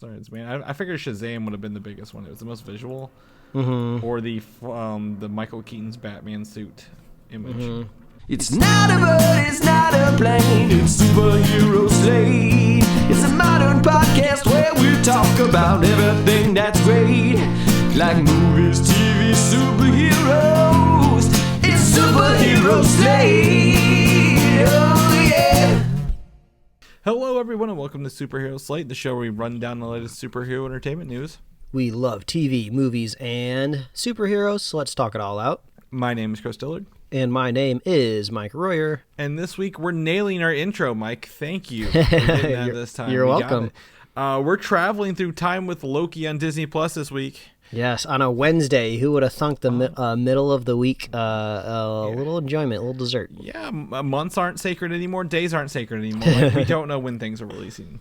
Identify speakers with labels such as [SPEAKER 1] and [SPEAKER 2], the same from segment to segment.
[SPEAKER 1] Threads, man. I figured Shazam would have been the biggest one. It was the most visual, or the Michael Keaton's Batman suit image.
[SPEAKER 2] It's not a bird, it's not a plane, it's Superhero Slate. It's a modern podcast where we talk about everything that's great, like movies, TV, superheroes. It's Superhero Slate. Oh yeah.
[SPEAKER 1] Hello, everyone, and welcome to Superhero Slate, the show where we run down the latest superhero entertainment news.
[SPEAKER 3] We love TV, movies, and superheroes, so let's talk it all out.
[SPEAKER 1] My name is Chris Dillard.
[SPEAKER 3] And my name is Mike Royer.
[SPEAKER 1] And this week, we're nailing our intro, Mike. Thank you for getting that this time.
[SPEAKER 3] You're welcome.
[SPEAKER 1] We're traveling through time with Loki on Disney Plus this week.
[SPEAKER 3] Yes, on a Wednesday. Who would have thunk the middle of the week? Little enjoyment, a little dessert.
[SPEAKER 1] Yeah, months aren't sacred anymore. Days aren't sacred anymore. Like, we don't know when things are releasing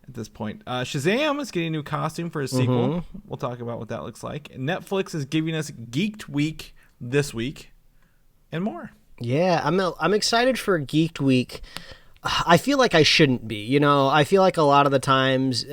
[SPEAKER 1] at this point. Shazam is getting a new costume for his sequel. We'll talk about what that looks like. Netflix is giving us Geeked Week this week. And more.
[SPEAKER 3] Yeah, I'm excited for Geeked Week. I feel like I shouldn't be. You know, I feel like a lot of the times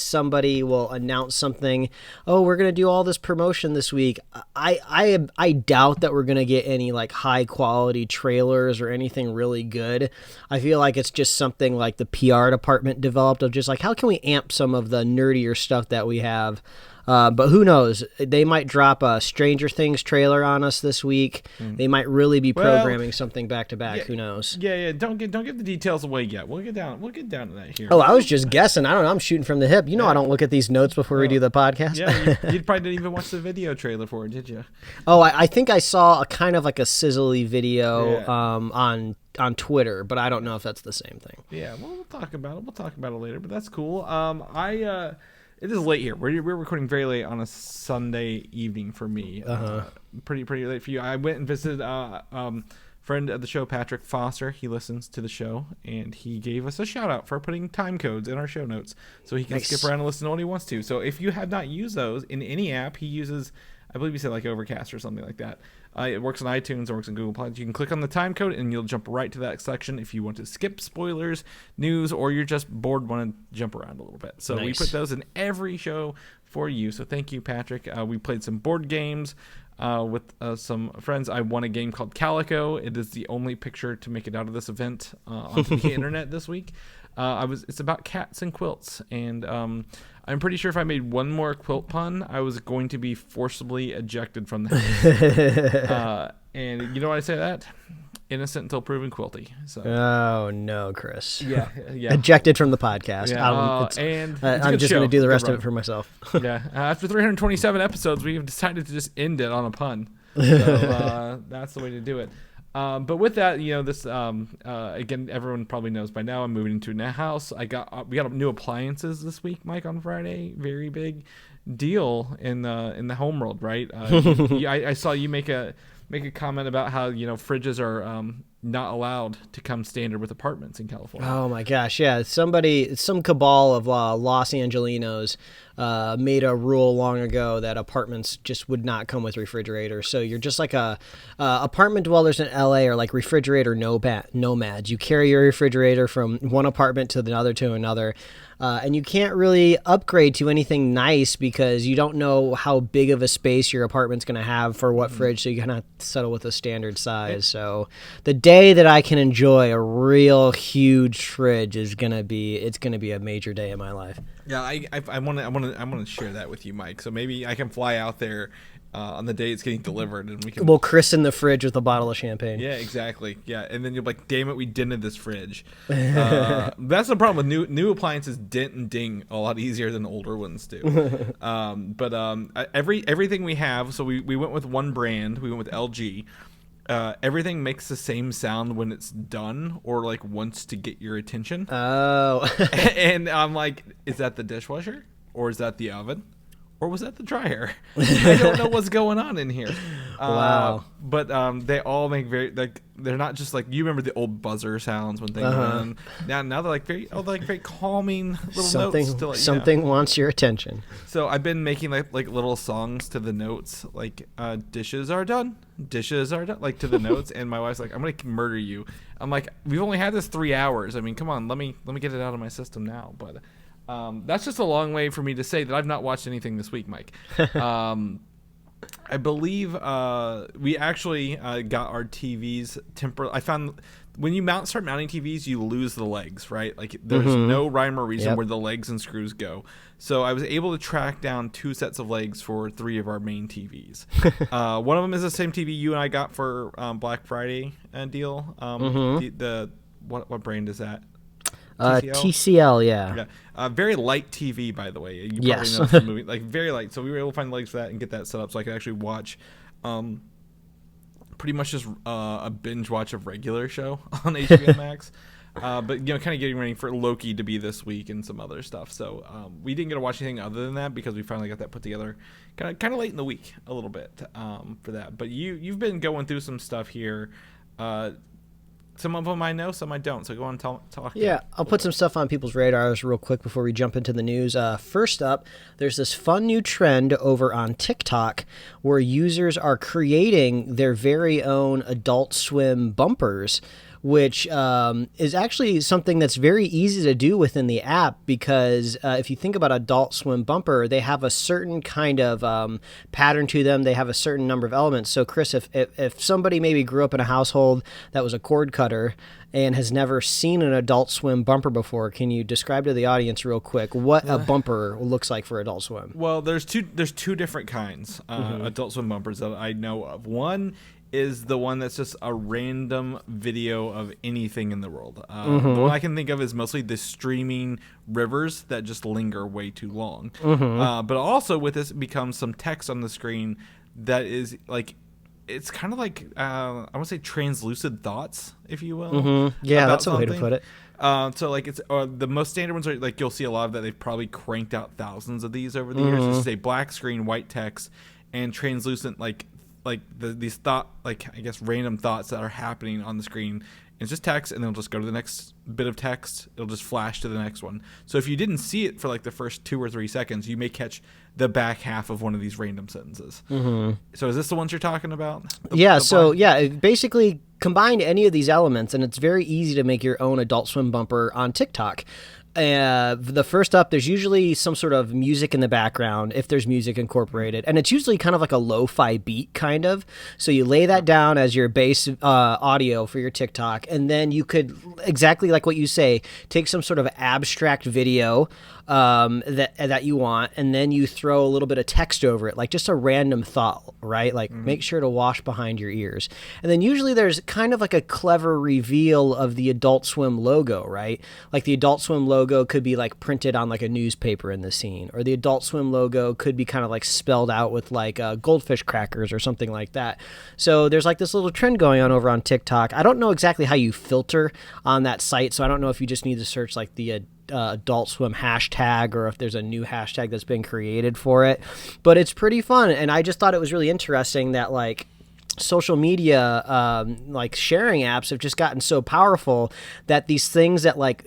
[SPEAKER 3] somebody will announce something. Oh, we're gonna do all this promotion this week. I doubt that we're gonna get any like high quality trailers or anything really good. I feel like it's just something like the PR department developed of just like how can we amp some of the nerdier stuff that we have. But who knows? They might drop a Stranger Things trailer on us this week. They might really be programming something back to back. Who knows?
[SPEAKER 1] Yeah. Don't give the details away yet. We'll get down to that here.
[SPEAKER 3] Oh, I was just guessing. I don't know. I'm shooting from the hip. You know, I don't look at these notes before we do the podcast.
[SPEAKER 1] Yeah, you probably didn't even watch the video trailer for it, did you?
[SPEAKER 3] Oh, I think I saw a kind of like a sizzly video on Twitter, but I don't know if that's the same thing.
[SPEAKER 1] Yeah, well, we'll talk about it. We'll talk about it later. But that's cool. It is late here. We're recording very late on a Sunday evening for me. Pretty late for you. I went and visited friend of the show, Patrick Foster. He listens to the show, and he gave us a shout out for putting time codes in our show notes, so he can skip around and listen to what he wants to. So if you have not used those in any app, he uses, I believe he said like Overcast or something like that. It works on iTunes, it works on Google Play. You can click on the time code and you'll jump right to that section if you want to skip spoilers, news, or you're just bored, want to jump around a little bit. So we put those in every show for you. So thank you, Patrick. We played some board games with some friends. I won a game called Calico. It is the only picture to make it out of this event onto the internet this week. It's about cats and quilts, and I'm pretty sure if I made one more quilt pun, I was going to be forcibly ejected from the house. And you know why I say that? Innocent until proven quilty. So.
[SPEAKER 3] Oh no, Chris.
[SPEAKER 1] Yeah.
[SPEAKER 3] Ejected from the podcast.
[SPEAKER 1] Yeah.
[SPEAKER 3] I'm just going to do the rest of it for myself.
[SPEAKER 1] Yeah. After 327 episodes, we have decided to just end it on a pun. So that's the way to do it. But with that, you know, this again, everyone probably knows by now. I'm moving into a new house. We got new appliances this week, Mike, on Friday. Very big deal in the home world, right? I saw you make a comment about how, you know, fridges are not allowed to come standard with apartments in California.
[SPEAKER 3] Oh my gosh, yeah. Some cabal of Los Angelinos made a rule long ago that apartments just would not come with refrigerators. So you're just like apartment dwellers in LA are like refrigerator nomads. You carry your refrigerator from one apartment to another. And you can't really upgrade to anything nice because you don't know how big of a space your apartment's going to have for what fridge, so you kind of settle with a standard size. So the day that I can enjoy a real huge fridge is going to be a major day in my life.
[SPEAKER 1] Yeah, I want to share that with you, Mike. So maybe I can fly out there on the day it's getting delivered, and
[SPEAKER 3] we'll christen the fridge with a bottle of champagne.
[SPEAKER 1] Yeah, exactly. Yeah, and then you're like, damn it, we dented this fridge. That's the problem with new appliances. Dent and ding a lot easier than older ones do. Everything we have. So we went with one brand. We went with LG. Everything makes the same sound when it's done or like wants to get your attention.
[SPEAKER 3] Oh.
[SPEAKER 1] And I'm like, is that the dishwasher or is that the oven? Or was that the dryer? I don't know what's going on in here.
[SPEAKER 3] Wow.
[SPEAKER 1] But they all make very, like, they're not just like, you remember the old buzzer sounds when things run. Now they're like very calming little notes. To, like,
[SPEAKER 3] something wants your attention.
[SPEAKER 1] So I've been making like little songs to the notes, like dishes are done, like to the notes. And my wife's like, I'm gonna murder you. I'm like, we've only had this 3 hours. I mean, come on, let me get it out of my system now. But That's just a long way for me to say that I've not watched anything this week, Mike. I believe we actually got our TVs I found when you start mounting TVs, you lose the legs, right? Like there's no rhyme or reason where the legs and screws go. So I was able to track down 2 sets of legs for 3 of our main TVs. One of them is the same TV you and I got for Black Friday deal. What brand is that?
[SPEAKER 3] TCL, yeah.
[SPEAKER 1] Very light TV, by the way. You probably
[SPEAKER 3] Yes.
[SPEAKER 1] know the movie, like very light. So we were able to find legs for that and get that set up so I could actually watch pretty much just a binge watch of regular show on HBO Max. But kind of getting ready for Loki to be this week and some other stuff. So we didn't get to watch anything other than that because we finally got that put together kind of late in the week a little bit for that. But you've been going through some stuff here. Some of them I know, some I don't. So go on and talk.
[SPEAKER 3] Yeah, I'll put some stuff on people's radars real quick before we jump into the news. First up, there's this fun new trend over on TikTok where users are creating their very own Adult Swim bumpers, which is actually something that's very easy to do within the app because if you think about Adult Swim bumper, they have a certain kind of pattern to them. They have a certain number of elements. So, Chris, if somebody maybe grew up in a household that was a cord cutter and has never seen an Adult Swim bumper before, can you describe to the audience real quick what a bumper looks like for Adult Swim?
[SPEAKER 1] Well, there's two different kinds Adult Swim bumpers that I know of. One is the one that's just a random video of anything in the world. The one I can think of is mostly the streaming rivers that just linger way too long. But also with this becomes some text on the screen that is like, it's kind of like, I want to say translucid thoughts, if you will.
[SPEAKER 3] Yeah, that's a way to put it.
[SPEAKER 1] So like it's the most standard ones are like you'll see a lot of that. They've probably cranked out thousands of these over the years. It's just a black screen, white text, and translucent these random thoughts that are happening on the screen. It's just text, and then it'll just go to the next bit of text. It'll just flash to the next one. So if you didn't see it for like the first 2 or 3 seconds, you may catch the back half of one of these random sentences. So is this the ones you're talking about?
[SPEAKER 3] It basically combine any of these elements, and it's very easy to make your own Adult Swim bumper on TikTok. The first up, there's usually some sort of music in the background, if there's music incorporated, and it's usually kind of like a lo-fi beat, kind of. So you lay that down as your base audio for your TikTok, and then you could, exactly like what you say, take some sort of abstract video that you want, and then you throw a little bit of text over it, like just a random thought, right? Like make sure to wash behind your ears. And then usually there's kind of like a clever reveal of the Adult Swim logo, right? Like the Adult Swim logo could be like printed on like a newspaper in the scene, or the Adult Swim logo could be kind of like spelled out with like goldfish crackers or something like that. So there's like this little trend going on over on TikTok. I don't know exactly how you filter on that site, so I don't know if you just need to search like the Adult Swim hashtag or if there's a new hashtag that's been created for it, but it's pretty fun. And I just thought it was really interesting that like social media like sharing apps have just gotten so powerful that these things that like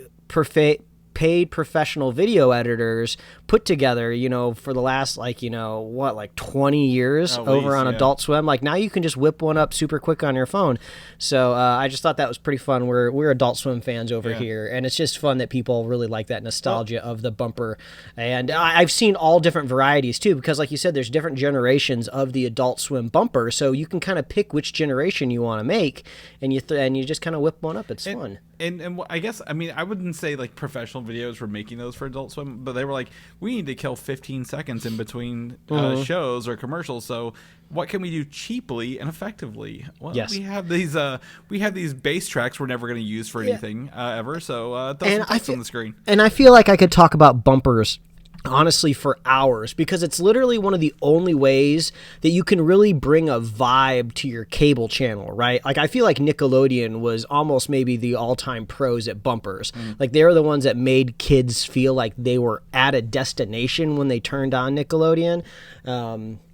[SPEAKER 3] paid professional video editors put together, for the last 20 years over on Adult Swim. Like now you can just whip one up super quick on your phone. So I just thought that was pretty fun. We're Adult Swim fans over here, and it's just fun that people really like that nostalgia of the bumper. And I've seen all different varieties too, because like you said, there's different generations of the Adult Swim bumper, so you can kind of pick which generation you want to make, and you just kind of whip one up. It's fun.
[SPEAKER 1] And I guess, I wouldn't say like professional videos were making those for Adult Swim, but they were like, we need to kill 15 seconds in between shows or commercials. So what can we do cheaply and effectively? Well, we have these bass tracks we're never going to use for anything ever. So throw some text on the screen. And
[SPEAKER 3] I feel like I could talk about bumpers honestly for hours, because it's literally one of the only ways that you can really bring a vibe to your cable channel, right? Like I feel like Nickelodeon was almost maybe the all-time pros at bumpers. Like they were the ones that made kids feel like they were at a destination when they turned on Nickelodeon.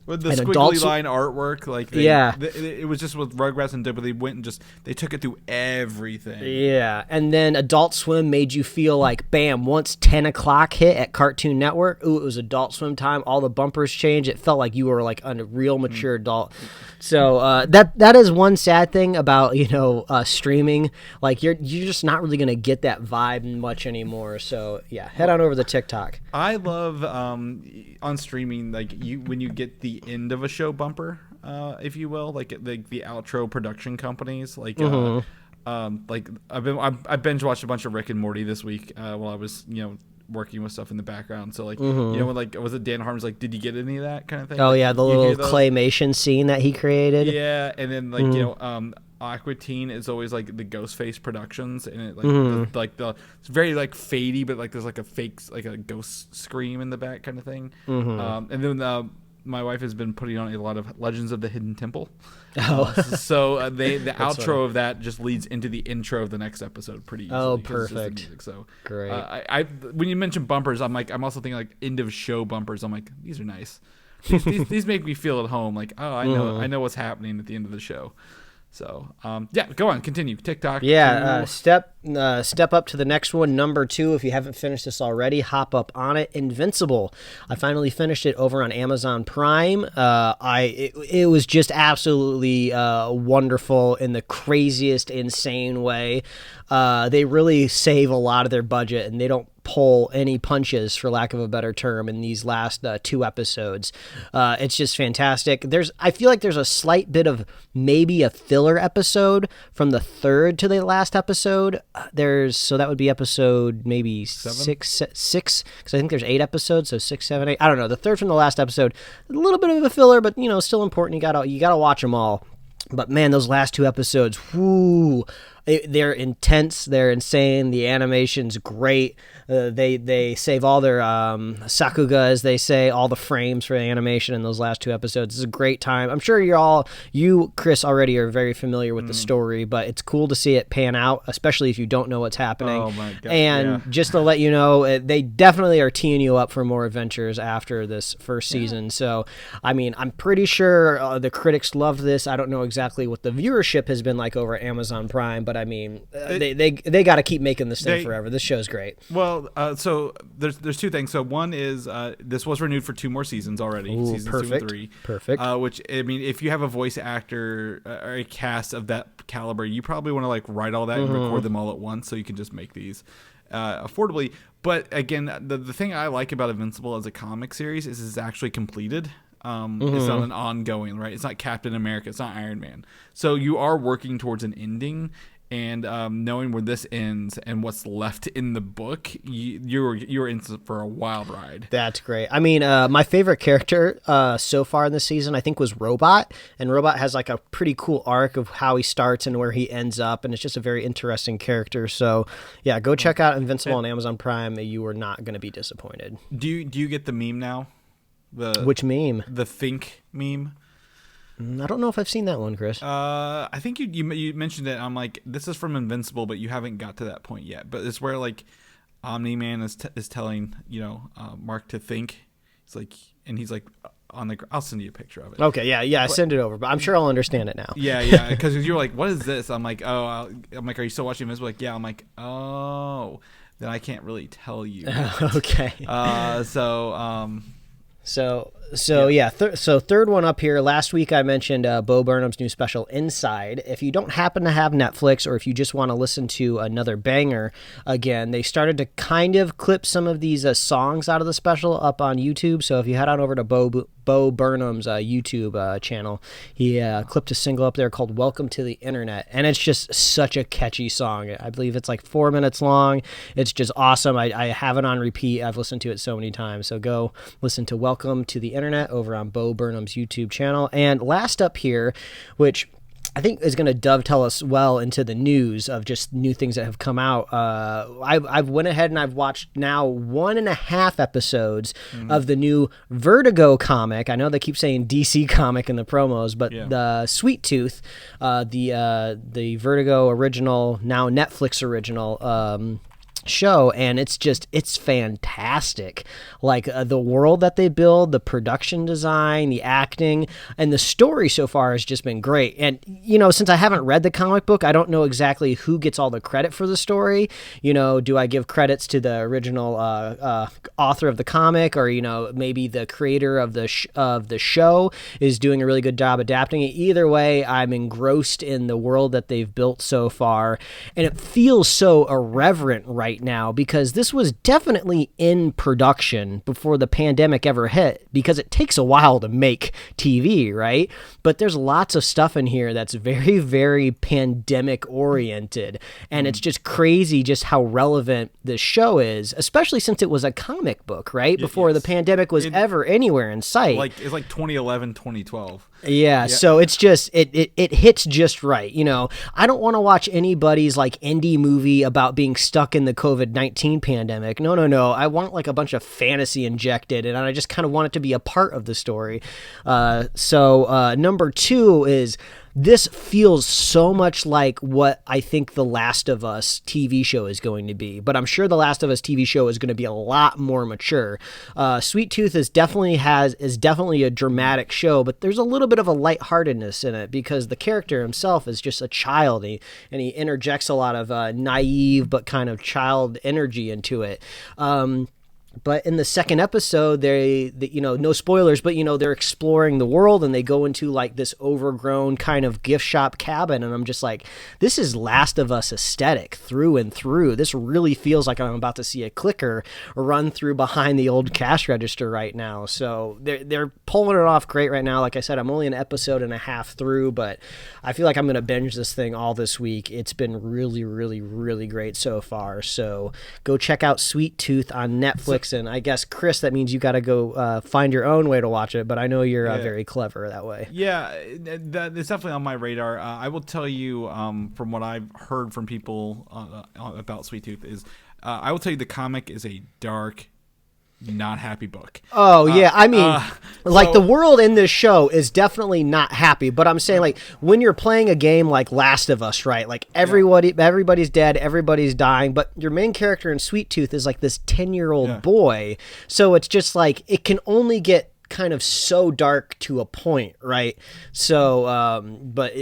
[SPEAKER 1] With the
[SPEAKER 3] an
[SPEAKER 1] squiggly
[SPEAKER 3] Adult
[SPEAKER 1] line artwork, like it was just with Rugrats and Deadpool. They went and they took it through everything.
[SPEAKER 3] Yeah, and then Adult Swim made you feel like, bam, once 10 o'clock hit at Cartoon Network, ooh, it was Adult Swim time. All the bumpers changed. It felt like you were like a real mature adult. So that is one sad thing about streaming. Like you're just not really gonna get that vibe much anymore. So yeah, head on over to TikTok.
[SPEAKER 1] I love on streaming when you get the end of a show bumper, if you will, like the outro production companies, like I binge watched a bunch of Rick and Morty this week while I was working with stuff in the background. So when was it Dan Harmon's did you get any of that kind of thing?
[SPEAKER 3] Oh yeah, the little claymation scene that he created.
[SPEAKER 1] Yeah, and then Aqua Teen is always the Ghostface Productions, and it it's very fadey, but there's a fake a ghost scream in the back kind of thing. And then my wife has been putting on a lot of Legends of the Hidden Temple. So the outro funny. Of that just leads into the intro of the next episode pretty easily.
[SPEAKER 3] Oh, perfect.
[SPEAKER 1] Music, so
[SPEAKER 3] great.
[SPEAKER 1] I when you mention bumpers, I'm also thinking end of show bumpers. I'm like, these are nice. These make me feel at home. I know what's happening at the end of the show. So, go on, continue. TikTok.
[SPEAKER 3] Yeah, step up to the next one, number 2. If you haven't finished this already, hop up on it. Invincible. I finally finished it over on Amazon Prime. It was just absolutely wonderful in the craziest, insane way. They really save a lot of their budget, and they don't pull any punches, for lack of a better term, in these last 2 episodes. It's just fantastic. I feel like there's a slight bit of maybe a filler episode from the 3rd to the last episode. So that would be episode maybe 6, because I think there's 8 episodes, so 6, 7, 8. I don't know. The 3rd from the last episode, a little bit of a filler, but still important. You gotta watch them all. But man, those last 2 episodes, whoo. They're intense. They're insane. The animation's great. They save all their sakuga, as they say, all the frames for the animation in those last 2 episodes. It's a great time. I'm sure you, Chris, already are very familiar with the story, but it's cool to see it pan out, especially if you don't know what's happening.
[SPEAKER 1] Oh my God,
[SPEAKER 3] and just to let you know, they definitely are teeing you up for more adventures after this first season. So, I mean, I'm pretty sure the critics loved this. I don't know exactly what the viewership has been like over at Amazon Prime, but I mean, they got to keep making this thing forever. This show's great.
[SPEAKER 1] Well, so there's 2 things. So one is this was renewed for 2 more seasons already, seasons
[SPEAKER 3] perfect.
[SPEAKER 1] 2 and 3.
[SPEAKER 3] Perfect.
[SPEAKER 1] Which, I mean, if you have a voice actor or a cast of that caliber, you probably want to write all that and record them all at once, so you can just make these affordably. But again, the thing I like about Invincible as a comic series is it's actually completed. It's not an ongoing, right? It's not Captain America. It's not Iron Man. So you are working towards an ending. And knowing where this ends and what's left in the book, you're in for a wild ride.
[SPEAKER 3] That's great. I mean, my favorite character so far in the season, I think, was Robot. And Robot has a pretty cool arc of how he starts and where he ends up. And it's just a very interesting character. So, yeah, go check out Invincible on Amazon Prime. You are not going to be disappointed.
[SPEAKER 1] Do you get the meme now?
[SPEAKER 3] Which meme?
[SPEAKER 1] The Think meme.
[SPEAKER 3] I don't know if I've seen that one, Chris.
[SPEAKER 1] I think you mentioned it. I'm like, this is from Invincible, but you haven't got to that point yet. But it's where Omni-Man is telling Mark to think. He's on the. I'll send you a picture of it.
[SPEAKER 3] Okay, yeah, send it over. But I'm sure I'll understand it now.
[SPEAKER 1] Yeah, because you're like, what is this? I'm like, oh, are you still watching Invincible? Yeah, I'm like, oh, then I can't really tell you.
[SPEAKER 3] Okay. So third one up here. Last week I mentioned Bo Burnham's new special Inside. If you don't happen to have Netflix, or if you just want to listen to another banger, again, they started to kind of clip some of these songs out of the special up on YouTube. So if you head on over to Bo Burnham's YouTube channel, he clipped a single up there called Welcome to the Internet, and it's just such a catchy song. I believe it's 4 minutes long. It's just awesome. I have it on repeat. I've listened to it so many times. So go listen to Welcome to the Internet over on Bo Burnham's YouTube channel. And last up here, which I think is going to dovetail us well into the news of just new things that have come out. I've went ahead and I've watched now 1.5 episodes of the new Vertigo comic. I know they keep saying DC comic in the promos, but the Sweet Tooth, the Vertigo original, now Netflix original, show, and it's fantastic. Like the world that they build, the production design, the acting, and the story so far has just been great. And since I haven't read the comic book, I don't know exactly who gets all the credit for the story. Do I give credits to the original author of the comic, or maybe the creator of the show is doing a really good job adapting it? Either way, I'm engrossed in the world that they've built so far, and it feels so irreverent right now because this was definitely in production before the pandemic ever hit, because it takes a while to make TV, right? But there's lots of stuff in here that's very, very pandemic oriented, and it's just crazy just how relevant this show is, especially since it was a comic book, right? Before the pandemic was ever anywhere in sight.
[SPEAKER 1] It's like 2011, 2012.
[SPEAKER 3] Yeah, so it's just it hits just right. I don't want to watch anybody's like indie movie about being stuck in the COVID-19 pandemic. No. I want like a bunch of fantasy injected, and I just kind of want it to be a part of the story. So number 2 is, this feels so much like what I think The Last of Us TV show is going to be, but I'm sure The Last of Us TV show is going to be a lot more mature. Sweet Tooth is definitely a dramatic show, but there's a little bit of a lightheartedness in it because the character himself is just a child, and he interjects a lot of naive but kind of child energy into it. But in the second episode, they no spoilers, but they're exploring the world, and they go into like this overgrown kind of gift shop cabin, and I'm just like, this is Last of Us aesthetic through and through. This really feels like I'm about to see a clicker run through behind the old cash register right now. So they're pulling it off great right now. Like I said, I'm only an episode and a half through, but I feel like I'm gonna binge this thing all this week. It's been really, really, really great so far. So go check out Sweet Tooth on Netflix. And I guess, Chris, that means you got to go find your own way to watch it, but I know you're very clever that way.
[SPEAKER 1] Yeah, it's definitely on my radar. I will tell you from what I've heard from people about Sweet Tooth is I will tell you the comic is a dark, not happy book.
[SPEAKER 3] Oh yeah, I mean, the world in this show is definitely not happy, but I'm saying like when you're playing a game like Last of Us, right? Like everybody's dead, everybody's dying, but your main character in Sweet Tooth is like this 10-year-old boy. So it's just like it can only get kind of so dark to a point, right? So but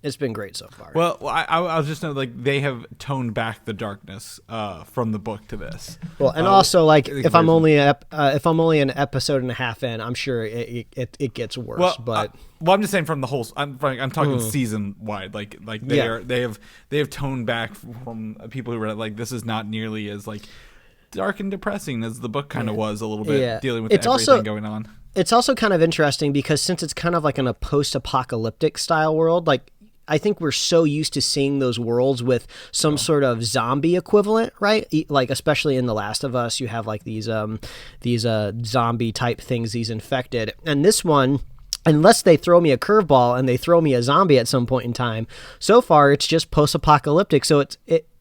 [SPEAKER 3] it's been great so far.
[SPEAKER 1] Well, I'll just know like they have toned back the darkness from the book to this.
[SPEAKER 3] Well, and also like if I'm only an episode and a half in, I'm sure it gets worse.
[SPEAKER 1] Well,
[SPEAKER 3] but
[SPEAKER 1] I'm just saying from the whole. I'm talking season wide. Like they have toned back from people who read it. Like this is not nearly as like dark and depressing as the book kind of was a little bit, dealing with everything going on.
[SPEAKER 3] It's also kind of interesting because since it's kind of like in a post-apocalyptic style world, like I think we're so used to seeing those worlds with some sort of zombie equivalent, right? Like especially in The Last of Us, you have like these zombie type things, these infected, and this one, unless they throw me a curveball and they throw me a zombie at some point in time, so far it's just post-apocalyptic. So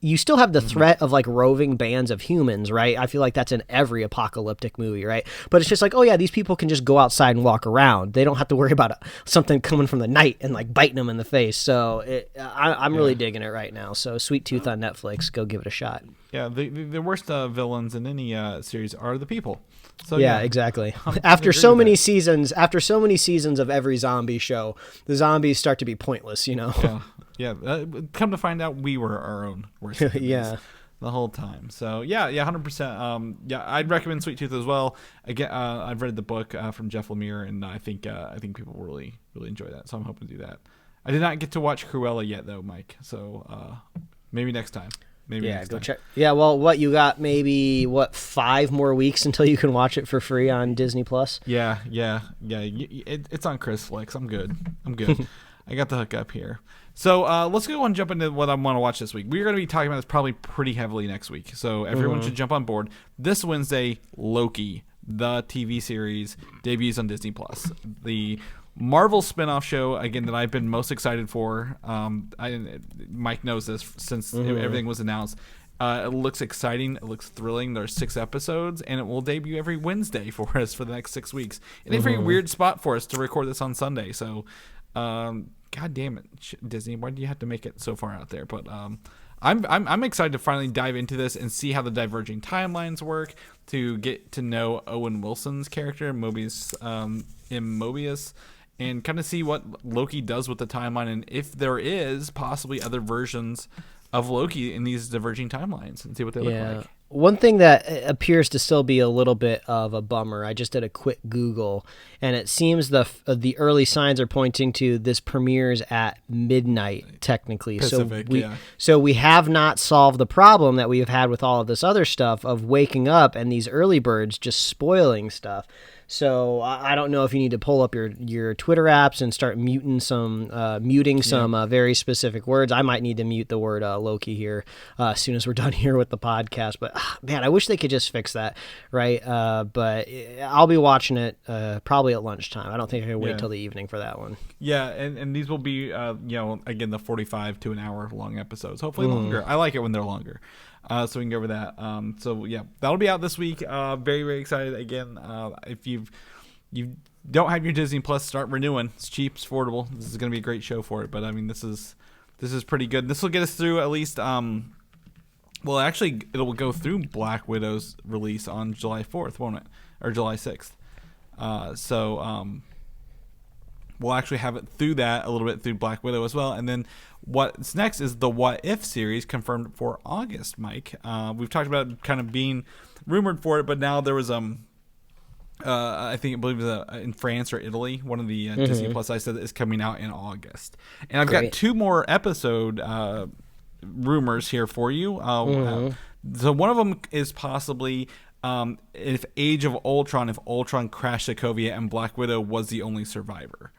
[SPEAKER 3] you still have the threat of like roving bands of humans, right? I feel like that's in every apocalyptic movie, right? But it's just like, oh yeah, these people can just go outside and walk around. They don't have to worry about something coming from the night and like biting them in the face. So I'm really digging it right now. So Sweet Tooth on Netflix, go give it a shot.
[SPEAKER 1] Yeah, the worst villains in any series are the people. So
[SPEAKER 3] yeah, exactly. After so many seasons of every zombie show, the zombies start to be pointless,
[SPEAKER 1] Yeah. Come to find out, we were our own worst enemies the whole time. So yeah, 100%. I'd recommend Sweet Tooth as well. Again, I've read the book from Jeff Lemire, and I think people will really, really enjoy that. So I'm hoping to do that. I did not get to watch Cruella yet, though, Mike. So maybe next time.
[SPEAKER 3] Check. Yeah, well, you got maybe 5 more weeks until you can watch it for free on Disney Plus.
[SPEAKER 1] Yeah. It's on Chris Flicks. I'm good. I got the hook up here. So let's go and jump into what I want to watch this week. We're going to be talking about this probably pretty heavily next week. So everyone should jump on board. This Wednesday, Loki, the TV series, debuts on Disney Plus. The Marvel spinoff show, again, that I've been most excited for. Mike knows this since everything was announced. It looks exciting. It looks thrilling. There's 6 episodes, and it will debut every Wednesday for us for the next 6 weeks. In a very weird spot for us to record this on Sunday. So, God damn it, Disney, why do you have to make it so far out there? But I'm excited to finally dive into this and see how the diverging timelines work, to get to know Owen Wilson's character, Mobius, in Mobius, and kind of see what Loki does with the timeline, and if there is possibly other versions of Loki in these diverging timelines, and see what they look like.
[SPEAKER 3] One thing that appears to still be a little bit of a bummer, I just did a quick Google, and it seems the early signs are pointing to this premieres at midnight, technically.
[SPEAKER 1] Pacific,
[SPEAKER 3] so we have not solved the problem that we've had with all of this other stuff of waking up and these early birds just spoiling stuff. So I don't know if you need to pull up your Twitter apps and start muting some very specific words. I might need to mute the word Loki here as soon as we're done here with the podcast. But man, I wish they could just fix that, right? But I'll be watching it probably at lunchtime. I don't think I can wait till the evening for that one.
[SPEAKER 1] Yeah, and these will be again, the 45 to an hour long episodes. Hopefully longer. I like it when they're longer. So we can go over that. So yeah, that'll be out this week. Very, very excited. Again, if you don't have your Disney Plus, start renewing. It's cheap, it's affordable. This is going to be a great show for it. But I mean, this is pretty good. This will get us through at least. Well, actually, it'll go through Black Widow's release on July 4th, won't it? Or July 6th. We'll actually have it through that a little bit through Black Widow as well. And then what's next is the What If series confirmed for August, Mike. We've talked about it kind of being rumored for it, but now there was I believe it was in France or Italy, one of the Disney Plus I said is coming out in August. And I've got 2 more episode rumors here for you. So one of them is possibly if Age of Ultron, if Ultron crashed Sokovia and Black Widow was the only survivor.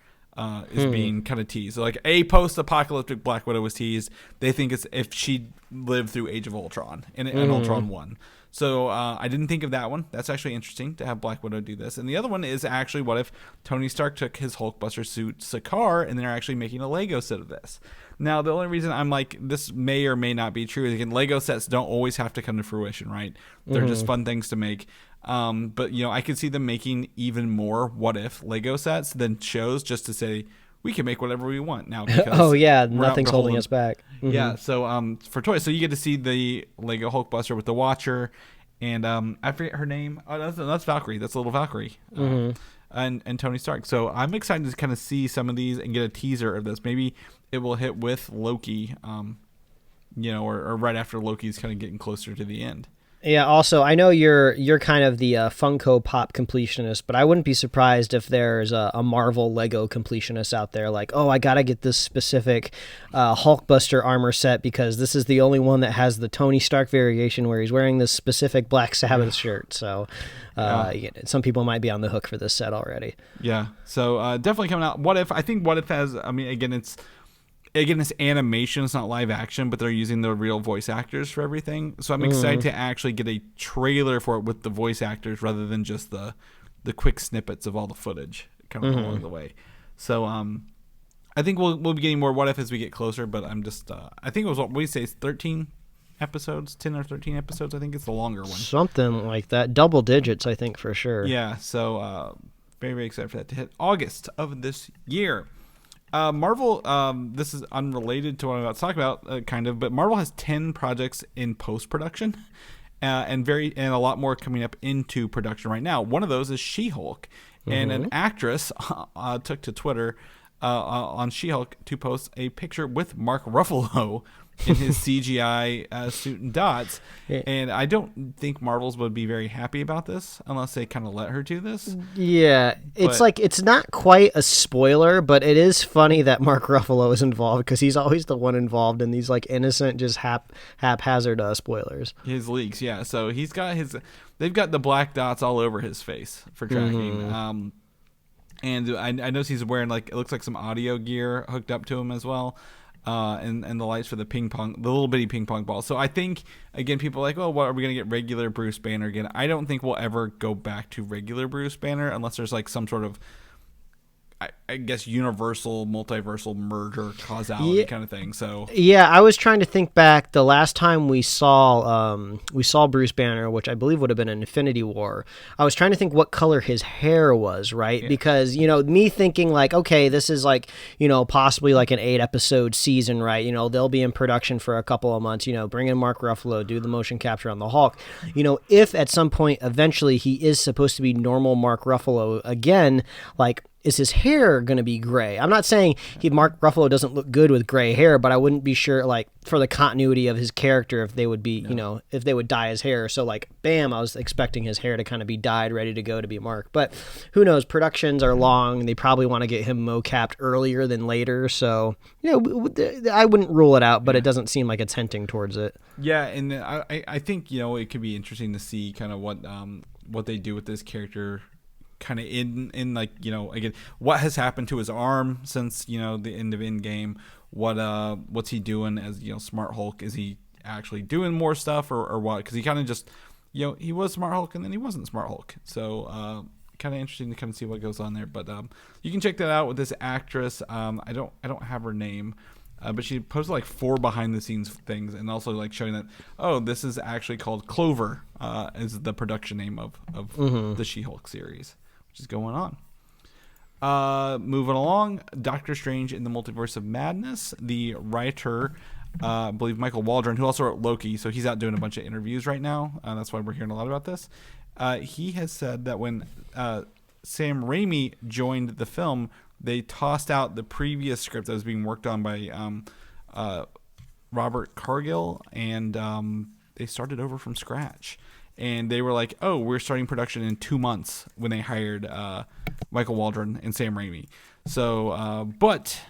[SPEAKER 1] Is being kind of teased. So like a post-apocalyptic Black Widow was teased. They think it's if she lived through Age of Ultron and Ultron 1. So I didn't think of that one. That's actually interesting to have Black Widow do this. And the other one is actually what if Tony Stark took his Hulkbuster suit Sakaar and they're actually making a Lego set of this. Now, the only reason I'm like, this may or may not be true is, again, Lego sets don't always have to come to fruition, right? They're just fun things to make. But, I could see them making even more what if Lego sets than shows, just to say, we can make whatever we want now.
[SPEAKER 3] Nothing's holding us back.
[SPEAKER 1] Yeah, so for toys, so you get to see the Lego Hulkbuster with the Watcher, and I forget her name. Oh, that's Valkyrie. That's little Valkyrie. And Tony Stark. So I'm excited to kind of see some of these and get a teaser of this. Maybe it will hit with Loki, or right after Loki's kind of getting closer to the end.
[SPEAKER 3] Yeah, also, I know you're kind of the Funko Pop completionist, but I wouldn't be surprised if there's a Marvel Lego completionist out there like, oh, I got to get this specific Hulkbuster armor set because this is the only one that has the Tony Stark variation where he's wearing this specific Black Sabbath shirt. So some people might be on the hook for this set already.
[SPEAKER 1] Yeah, so definitely coming out. I think What If has, again, it's animation, it's not live action, but they're using the real voice actors for everything. So I'm excited to actually get a trailer for it with the voice actors rather than just the quick snippets of all the footage kind of along the way. So I think we'll be getting more What If as we get closer, but I'm just I think it was, what we say, 13 episodes, 10 or 13 episodes. I think it's the longer one. Something
[SPEAKER 3] like that. Double digits, I think, for sure.
[SPEAKER 1] Yeah, so very, very excited for that to hit August of this year. Marvel, this is unrelated to what I'm about to talk about, kind of, but Marvel has 10 projects in post-production, and a lot more coming up into production right now. One of those is She-Hulk, and an actress took to Twitter on She-Hulk to post a picture with Mark Ruffalo in his CGI suit and dots, and I don't think Marvels would be very happy about this unless they kind of let her do this.
[SPEAKER 3] Yeah, it's not quite a spoiler, but it is funny that Mark Ruffalo is involved because he's always the one involved in these like innocent, just haphazard spoilers.
[SPEAKER 1] His leaks, yeah. So they've got the black dots all over his face for tracking. And I notice he's wearing it looks like some audio gear hooked up to him as well. And the lights for the little bitty ping pong ball. So I think, again, people are like, oh, what, are we going to get regular Bruce Banner again? I don't think we'll ever go back to regular Bruce Banner unless there's like some sort of, I guess universal, multiversal merger causality kind of thing. So
[SPEAKER 3] yeah, I was trying to think back. The last time we saw Bruce Banner, which I believe would have been in Infinity War. I was trying to think what color his hair was, right? Yeah. Because me thinking like, okay, this is like possibly like an 8-episode season, right? They'll be in production for a couple of months. Bring in Mark Ruffalo, do the motion capture on the Hulk. If at some point eventually he is supposed to be normal Mark Ruffalo again, like, is his hair going to be gray? I'm not saying Mark Ruffalo doesn't look good with gray hair, but I wouldn't be sure, like, for the continuity of his character, if they would be, if they would dye his hair. So, like, bam, I was expecting his hair to kind of be dyed, ready to go to be Mark. But who knows? Productions are long. They probably want to get him mo-capped earlier than later. So, I wouldn't rule it out, but it doesn't seem like it's hinting towards it.
[SPEAKER 1] Yeah, and I think, it could be interesting to see kind of what they do with this character kind of in like, again, what has happened to his arm since, the end of Endgame. What's he doing as, Smart Hulk? Is he actually doing more stuff or what? Because he kind of just, he was Smart Hulk and then he wasn't Smart Hulk. So kind of interesting to kind of see what goes on there. But you can check that out with this actress. I don't have her name. But she posted like 4 behind the scenes things and also like showing that, this is actually called Clover, is the production name of the She-Hulk series, which is going on. Moving along, Doctor Strange in the Multiverse of Madness. The writer, I believe Michael Waldron, who also wrote Loki, so he's out doing a bunch of interviews right now. That's why we're hearing a lot about this. He has said that when Sam Raimi joined the film, they tossed out the previous script that was being worked on by Robert Cargill, and they started over from scratch. And they were like, we're starting production in 2 months when they hired Michael Waldron and Sam Raimi. So, but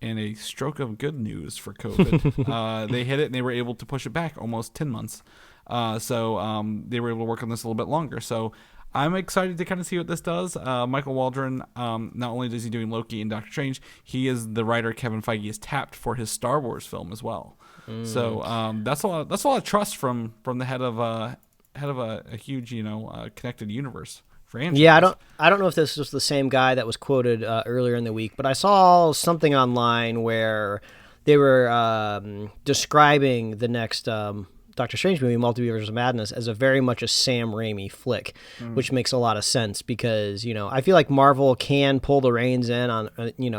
[SPEAKER 1] in a stroke of good news for COVID, they hit it and they were able to push it back almost 10 months. So they were able to work on this a little bit longer. So I'm excited to kind of see what this does. Michael Waldron, not only is he doing Loki and Doctor Strange, he is the writer Kevin Feige is tapped for his Star Wars film as well. So that's a lot of trust from the head of a huge connected universe franchise.
[SPEAKER 3] Yeah, I don't know if this was the same guy that was quoted earlier in the week, but I saw something online where they were describing the next Doctor Strange movie, Multiverse of Madness, as a very much a Sam Raimi flick, which makes a lot of sense because, I feel like Marvel can pull the reins in on,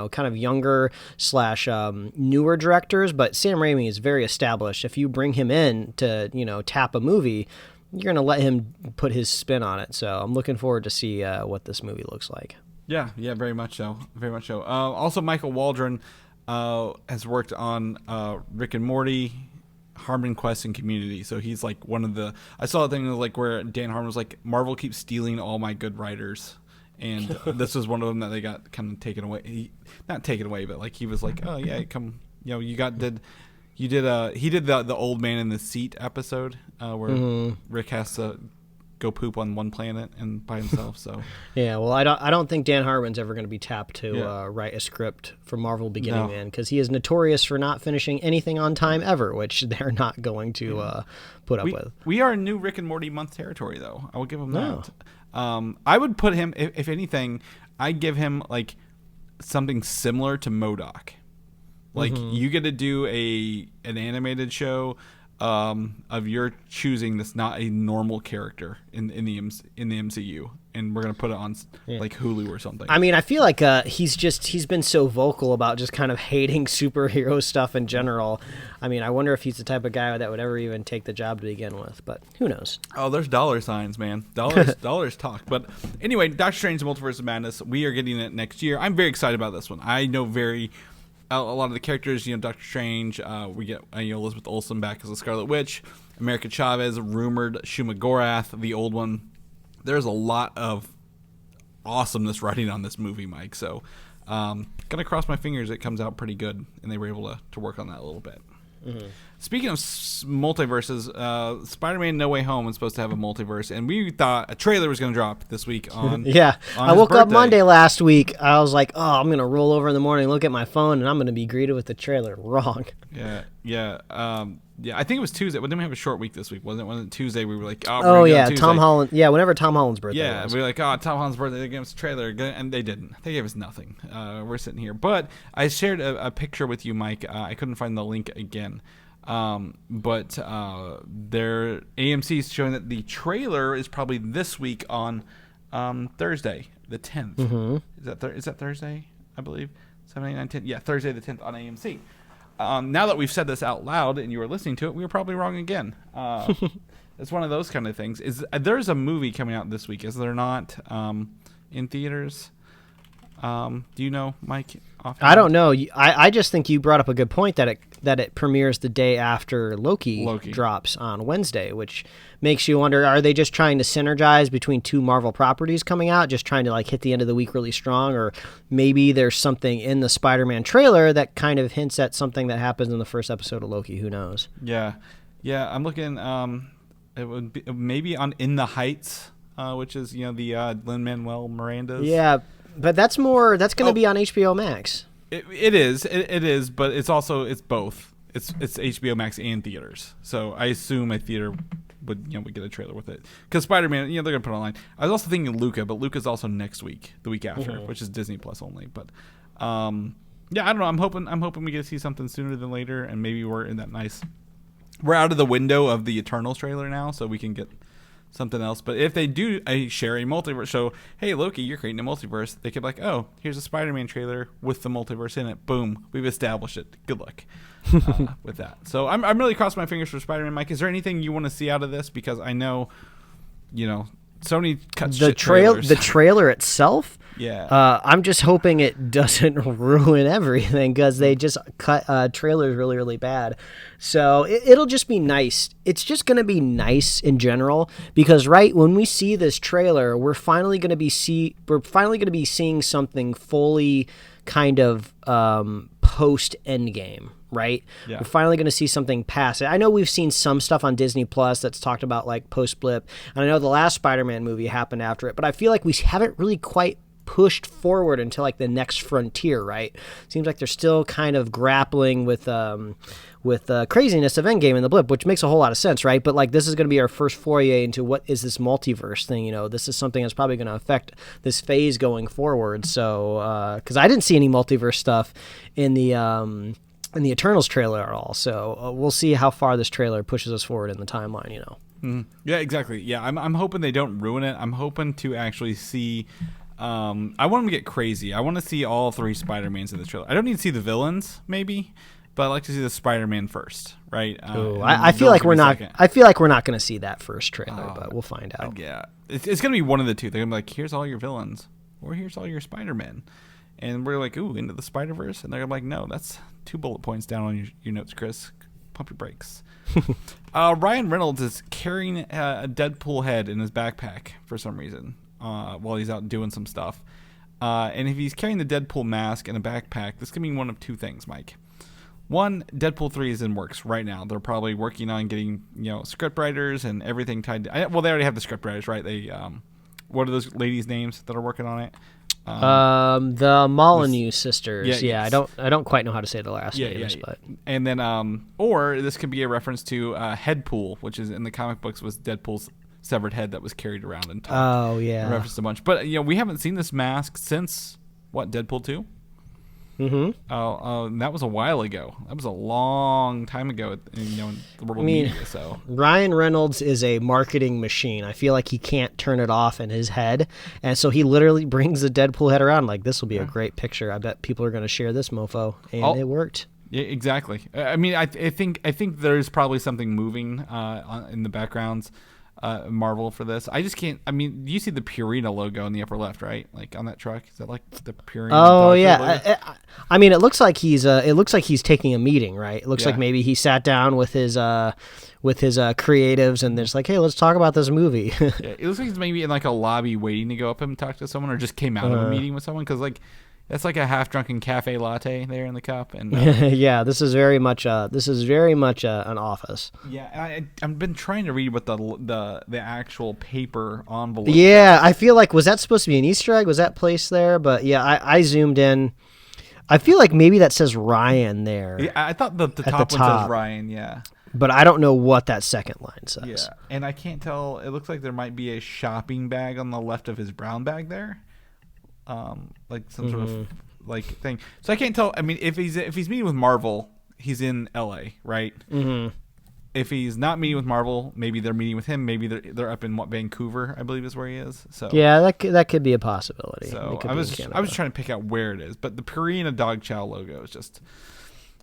[SPEAKER 3] kind of younger / newer directors, but Sam Raimi is very established. If you bring him in to, tap a movie, you're going to let him put his spin on it. So I'm looking forward to see what this movie looks like.
[SPEAKER 1] Yeah, very much so. Very much so. Also, Michael Waldron has worked on Rick and Morty, Harmon Quest, and Community. So he's like one of the... I saw a thing like where Dan Harmon was like, Marvel keeps stealing all my good writers. And this was one of them that they got kind of taken away. Not taken away, but like he was like, oh yeah, come... he did the Old Man in the Seat episode where Rick has to go poop on one planet and by himself. So
[SPEAKER 3] yeah, well, I don't think Dan Harmon's ever going to be tapped to write a script for Marvel beginning in, because he is notorious for not finishing anything on time ever, which they're not going to put up with.
[SPEAKER 1] We are in new Rick and Morty month territory, though. I will give him that. I would put him, if anything, I'd give him like something similar to MODOK. Like you get to do an animated show of your choosing that's not a normal character in the MCU, and we're gonna put it on like Hulu or something.
[SPEAKER 3] I mean, I feel like he's been so vocal about just kind of hating superhero stuff in general. I mean, I wonder if he's the type of guy that would ever even take the job to begin with, but who knows?
[SPEAKER 1] Oh, there's dollar signs, man. Dollars talk. But anyway, Doctor Strange: Multiverse of Madness. We are getting it next year. I'm very excited about this one. I know a lot of the characters, Doctor Strange, we get Elizabeth Olsen back as the Scarlet Witch, America Chavez, rumored Shuma Gorath, the old one. There's a lot of awesomeness writing on this movie, Mike. So, gonna cross my fingers it comes out pretty good, and they were able to work on that a little bit. speaking of multiverses, Spider-Man No Way Home was supposed to have a multiverse, and we thought a trailer was going to drop this week on.
[SPEAKER 3] Yeah,
[SPEAKER 1] on
[SPEAKER 3] I
[SPEAKER 1] his
[SPEAKER 3] woke up
[SPEAKER 1] birthday.
[SPEAKER 3] Monday last week. I was like, oh, I'm gonna roll over in the morning, look at my phone, and I'm gonna be greeted with the trailer. Wrong.
[SPEAKER 1] Yeah. I think it was Tuesday. Well, didn't we have a short week this week? Wasn't it Tuesday? We were like,
[SPEAKER 3] Oh yeah,
[SPEAKER 1] Tuesday.
[SPEAKER 3] Tom Holland. Yeah, whenever Tom Holland's birthday.
[SPEAKER 1] Yeah,
[SPEAKER 3] was.
[SPEAKER 1] we were like, Tom Holland's birthday. They gave us a trailer, and they didn't. They gave us nothing. We're sitting here, but I shared a picture with you, Mike. I couldn't find the link again, but their AMC's showing that the trailer is probably this week on Thursday, the 10th. Mm-hmm. Is that Thursday? I believe 7, 8, 9, 10. Yeah, Thursday the 10th on AMC. Now that we've said this out loud and you were listening to it, we were probably wrong again. It's one of those kind of things. There's a movie coming out this week, is there not, in theaters? Do you know, Mike? Offhand?
[SPEAKER 3] I don't know. I just think you brought up a good point that it premieres the day after Loki drops on Wednesday, which makes you wonder, are they just trying to synergize between two Marvel properties coming out, just trying to like hit the end of the week really strong, or maybe there's something in the Spider-Man trailer that kind of hints at something that happens in the first episode of Loki. Who knows? Yeah,
[SPEAKER 1] I'm looking. It would be maybe on In the Heights, which is the Lin-Manuel Miranda's.
[SPEAKER 3] Yeah. But that's going to be on HBO Max.
[SPEAKER 1] It is, but it's both. It's HBO Max and theaters. So I assume a theater would get a trailer with it, because Spider-Man, they're gonna put it online. I was also thinking Luca, but Luca's also next week, the week after, which is Disney Plus only. But I don't know. I'm hoping we get to see something sooner than later, and maybe we're out of the window of the Eternals trailer now, so we can get something else. But if they do share a multiverse, so hey Loki, you're creating a multiverse, they could be like, oh, here's a Spider-Man trailer with the multiverse in it. Boom, we've established it. Good luck with that. So I'm really crossing my fingers for Spider-Man. Mike, is there anything you want to see out of this? Because I know, Sony cuts
[SPEAKER 3] the trailer itself.
[SPEAKER 1] Yeah.
[SPEAKER 3] I'm just hoping it doesn't ruin everything, because they just cut trailers really, really bad. So it'll just be nice. It's just going to be nice in general, because right when we see this trailer, we're finally going to be seeing something fully kind of post Endgame. Right?
[SPEAKER 1] Yeah.
[SPEAKER 3] We're finally going to see something past it. I know we've seen some stuff on Disney Plus that's talked about like post-blip, and I know the last Spider-Man movie happened after it, but I feel like we haven't really quite pushed forward until like the next frontier, right? Seems like they're still kind of grappling with craziness of Endgame and the blip, which makes a whole lot of sense, right? But like this is going to be our first foray into what is this multiverse thing. This is something that's probably going to affect this phase going forward. So because I didn't see any multiverse stuff in the Eternals trailer at all, so we'll see how far this trailer pushes us forward in the timeline.
[SPEAKER 1] Yeah, exactly. Yeah, I'm hoping they don't ruin it. I'm hoping to actually see. I want them to get crazy. I want to see all 3 Spider-Mans in this trailer. I don't need to see the villains, maybe, but I like to see the Spider-Man first, right?
[SPEAKER 3] I feel like we're not. I feel like we're not going to see that first trailer, but we'll find out.
[SPEAKER 1] Yeah, it's going to be one of the two. They're going to be like, "Here's all your villains," or "Here's all your Spider-Men," and we're like, "Ooh, into the Spider-Verse," and they're like, "No, that's 2 bullet points down on your notes, Chris. Pump your brakes." Ryan Reynolds is carrying a Deadpool head in his backpack for some reason while he's out doing some stuff. And if he's carrying the Deadpool mask in a backpack, this can mean one of 2 things, Mike. One, Deadpool 3 is in works right now. They're probably working on getting script writers and everything tied to. Well, they already have the script writers, right? They what are those ladies' names that are working on it?
[SPEAKER 3] The Molyneux sisters.
[SPEAKER 1] Yeah,
[SPEAKER 3] yes. I don't quite know how to say the last names, but
[SPEAKER 1] and then or this could be a reference to Headpool, which is in the comic books was Deadpool's severed head that was carried around and talked.
[SPEAKER 3] Oh yeah,
[SPEAKER 1] referenced a bunch. But we haven't seen this mask since Deadpool 2. Mm-hmm. That was a while ago. That was a long time ago, in the world of media. So
[SPEAKER 3] Ryan Reynolds is a marketing machine. I feel like he can't turn it off in his head, and so he literally brings the Deadpool head around. Like, this will be a great picture. I bet people are going to share this mofo, and it worked.
[SPEAKER 1] Yeah, exactly. I mean, I think there's probably something moving in the backgrounds. Marvel for this. I just can't. I mean, you see the Purina logo in the upper left, right? Like on that truck. Is that like the Purina?
[SPEAKER 3] Oh yeah. I mean, it looks like he's taking a meeting, right? It looks like maybe he sat down with his creatives and they're just like, hey, let's talk about this movie.
[SPEAKER 1] Yeah, it looks like he's maybe in like a lobby waiting to go up and talk to someone, or just came out of a meeting with someone, because like That's like a half-drunken cafe latte there in the cup, and
[SPEAKER 3] yeah, this is very much an office.
[SPEAKER 1] yeah, I've been trying to read what the actual paper envelope.
[SPEAKER 3] Yeah, I feel like was that supposed to be an Easter egg? Was that placed there? But yeah, I zoomed in. I feel like maybe that says Ryan there.
[SPEAKER 1] Yeah, I thought the top one says Ryan. Yeah,
[SPEAKER 3] but I don't know what that second line says.
[SPEAKER 1] Yeah, and I can't tell. It looks like there might be a shopping bag on the left of his brown bag there. Like some sort of like thing. So I can't tell. I mean, if he's meeting with Marvel, he's in LA, right? Mm-hmm. If he's not meeting with Marvel, maybe they're meeting with him. Maybe they're up in Vancouver, I believe is where he is. So
[SPEAKER 3] yeah, that could be a possibility.
[SPEAKER 1] So I was trying to pick out where it is, but the Purina Dog Chow logo is just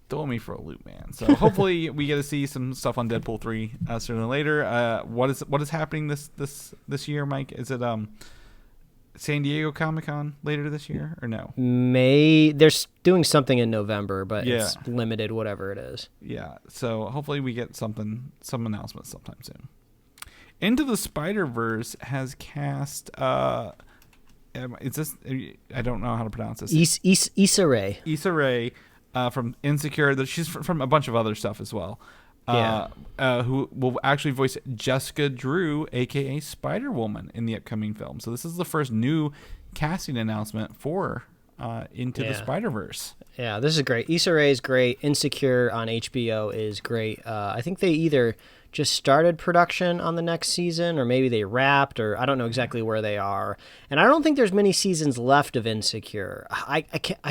[SPEAKER 1] throwing me for a loop, man. So hopefully we get to see some stuff on Deadpool 3 sooner than later. What is happening this year, Mike? Is it San Diego Comic-Con later this year or no?
[SPEAKER 3] They're doing something in November, but it's limited, whatever it is.
[SPEAKER 1] Yeah, so hopefully we get some announcements sometime soon. Into the Spider-Verse has cast is this, I don't know how to pronounce this.
[SPEAKER 3] Issa Rae.
[SPEAKER 1] Issa Rae from Insecure. She's from a bunch of other stuff as well. Who will actually voice Jessica Drew, a.k.a. Spider-Woman, in the upcoming film. So this is the first new casting announcement for Into the Spider-Verse. Yeah,
[SPEAKER 3] this is great. Issa Rae is great. Insecure on HBO is great. I think they either just started production on the next season, or maybe they wrapped, or I don't know exactly where they are. And I don't think there's many seasons left of Insecure. I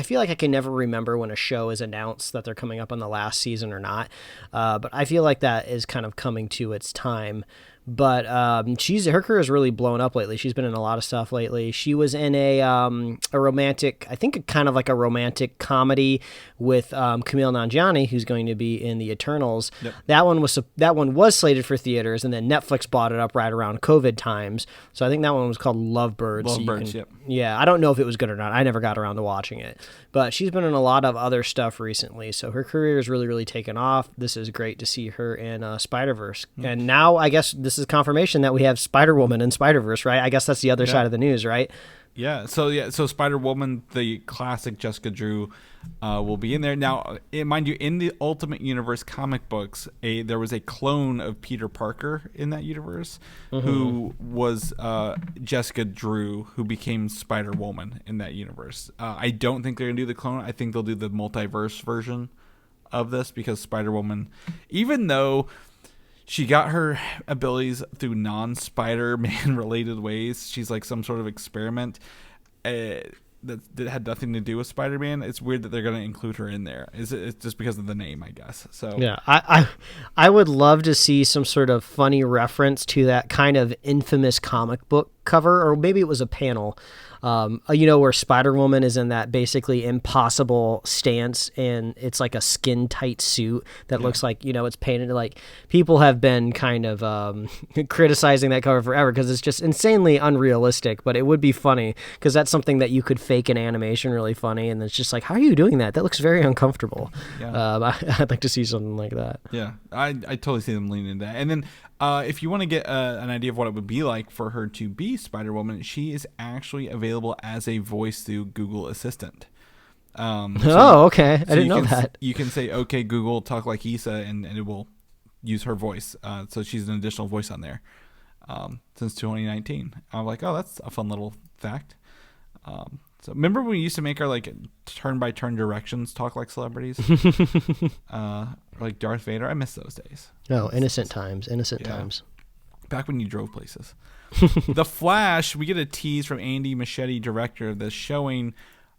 [SPEAKER 3] feel like I can never remember when a show is announced that they're coming up on the last season or not. But I feel like that is kind of coming to its time. But her career has really blown up lately. She's been in a lot of stuff lately. She was in a romantic, I think kind of like a romantic comedy with Kumail Nanjiani, who's going to be in the Eternals. Yep. That one was slated for theaters, and then Netflix bought it up right around COVID times. So I think that one was called Lovebirds.
[SPEAKER 1] Yep.
[SPEAKER 3] Yeah, I don't know if it was good or not. I never got around to watching it. But she's been in a lot of other stuff recently, so her career has really, really taken off. This is great to see her in Spider-Verse. Mm-hmm. And now I guess this is confirmation that we have Spider-Woman in Spider-Verse, right? I guess that's the other side of the news, right?
[SPEAKER 1] Yeah. So Spider-Woman, the classic Jessica Drew, will be in there. Now, mind you, in the Ultimate Universe comic books, there was a clone of Peter Parker in that universe who was Jessica Drew, who became Spider-Woman in that universe. I don't think they're going to do the clone. I think they'll do the multiverse version of this, because Spider-Woman, even though she got her abilities through non-Spider-Man related ways, she's like some sort of experiment that had nothing to do with Spider-Man. It's weird that they're going to include her in there. It's just because of the name, I guess. So
[SPEAKER 3] yeah, I would love to see some sort of funny reference to that kind of infamous comic book cover, or maybe it was a panel. Where Spider-Woman is in that basically impossible stance, and it's like a skin tight suit that looks like, it's painted like, people have been kind of criticizing that cover forever because it's just insanely unrealistic, but it would be funny because that's something that you could fake in animation really funny, and it's just like, how are you doing that? That looks very uncomfortable. Yeah. I'd like to see something like that.
[SPEAKER 1] Yeah, I totally see them leaning into that. And then if you want to get an idea of what it would be like for her to be Spider-Woman, she is actually available as a voice through Google Assistant.
[SPEAKER 3] Okay. I didn't know that.
[SPEAKER 1] You can say, okay, Google, talk like Issa, and it will use her voice. So she's an additional voice on there since 2019. I'm like, oh, that's a fun little fact. So remember when we used to make our like turn-by-turn directions talk like celebrities? Like Darth Vader? I miss those days.
[SPEAKER 3] Oh, innocent times.
[SPEAKER 1] Back when you drove places. The Flash, we get a tease from Andy Muschietti, director of this, showing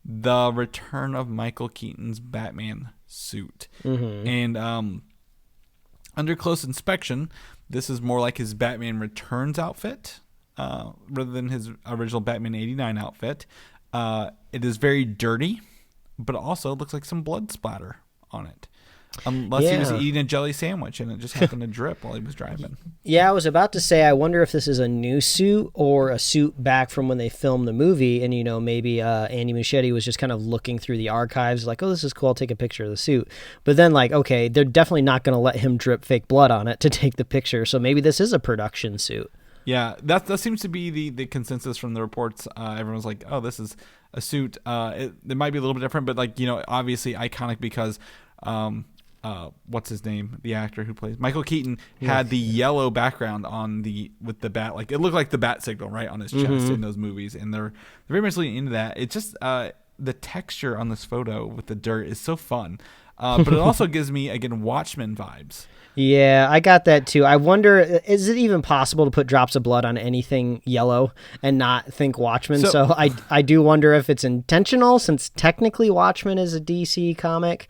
[SPEAKER 1] the return of Michael Keaton's Batman suit. Mm-hmm. And under close inspection, this is more like his Batman Returns outfit rather than his original Batman 89 outfit. It is very dirty, but also looks like some blood splatter on it. Unless he was eating a jelly sandwich and it just happened to drip while he was driving.
[SPEAKER 3] Yeah, I was about to say, I wonder if this is a new suit or a suit back from when they filmed the movie. And, maybe Andy Muschietti was just kind of looking through the archives like, oh, this is cool, I'll take a picture of the suit. But then like, okay, they're definitely not going to let him drip fake blood on it to take the picture. So maybe this is a production suit.
[SPEAKER 1] Yeah, that seems to be the consensus from the reports. Everyone's like, oh, this is a suit. It might be a little bit different, but like, obviously iconic because what's his name? The actor who plays Michael Keaton had the yellow background with the bat. Like, it looked like the bat signal right on his chest in those movies, and they're very much leaning into that. It just the texture on this photo with the dirt is so fun, but it also gives me again Watchmen vibes.
[SPEAKER 3] Yeah, I got that too. I wonder, is it even possible to put drops of blood on anything yellow and not think Watchmen? So I do wonder if it's intentional, since technically Watchmen is a DC comic.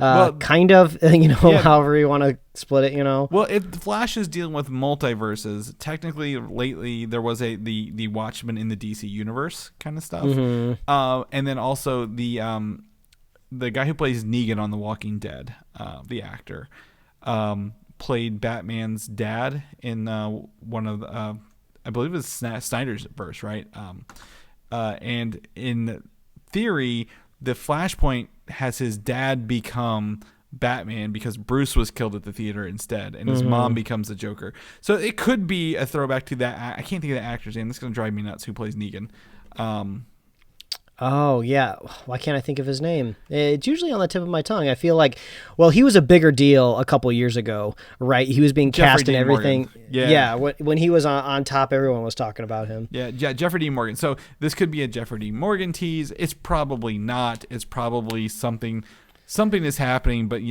[SPEAKER 3] Kind of, however you want to split it,
[SPEAKER 1] Well, if Flash is dealing with multiverses, technically lately there was the Watchmen in the DC universe kind of stuff. And then also the guy who plays Negan on The Walking Dead, the actor, played Batman's dad in one of the, I believe it's Snyder's verse, right? And in theory, the Flashpoint has his dad become Batman because Bruce was killed at the theater instead, and his mom becomes the Joker. So it could be a throwback to that. I can't think of the actor's name. This is going to drive me nuts. Who plays Negan?
[SPEAKER 3] Oh, yeah. Why can't I think of his name? It's usually on the tip of my tongue. I feel like, well, he was a bigger deal a couple years ago, right? He was being cast in everything.
[SPEAKER 1] Morgan. Yeah.
[SPEAKER 3] When he was on top, everyone was talking about him.
[SPEAKER 1] Yeah, Jeffrey Dean Morgan. So this could be a Jeffrey Dean Morgan tease. It's probably not. It's probably something is happening, but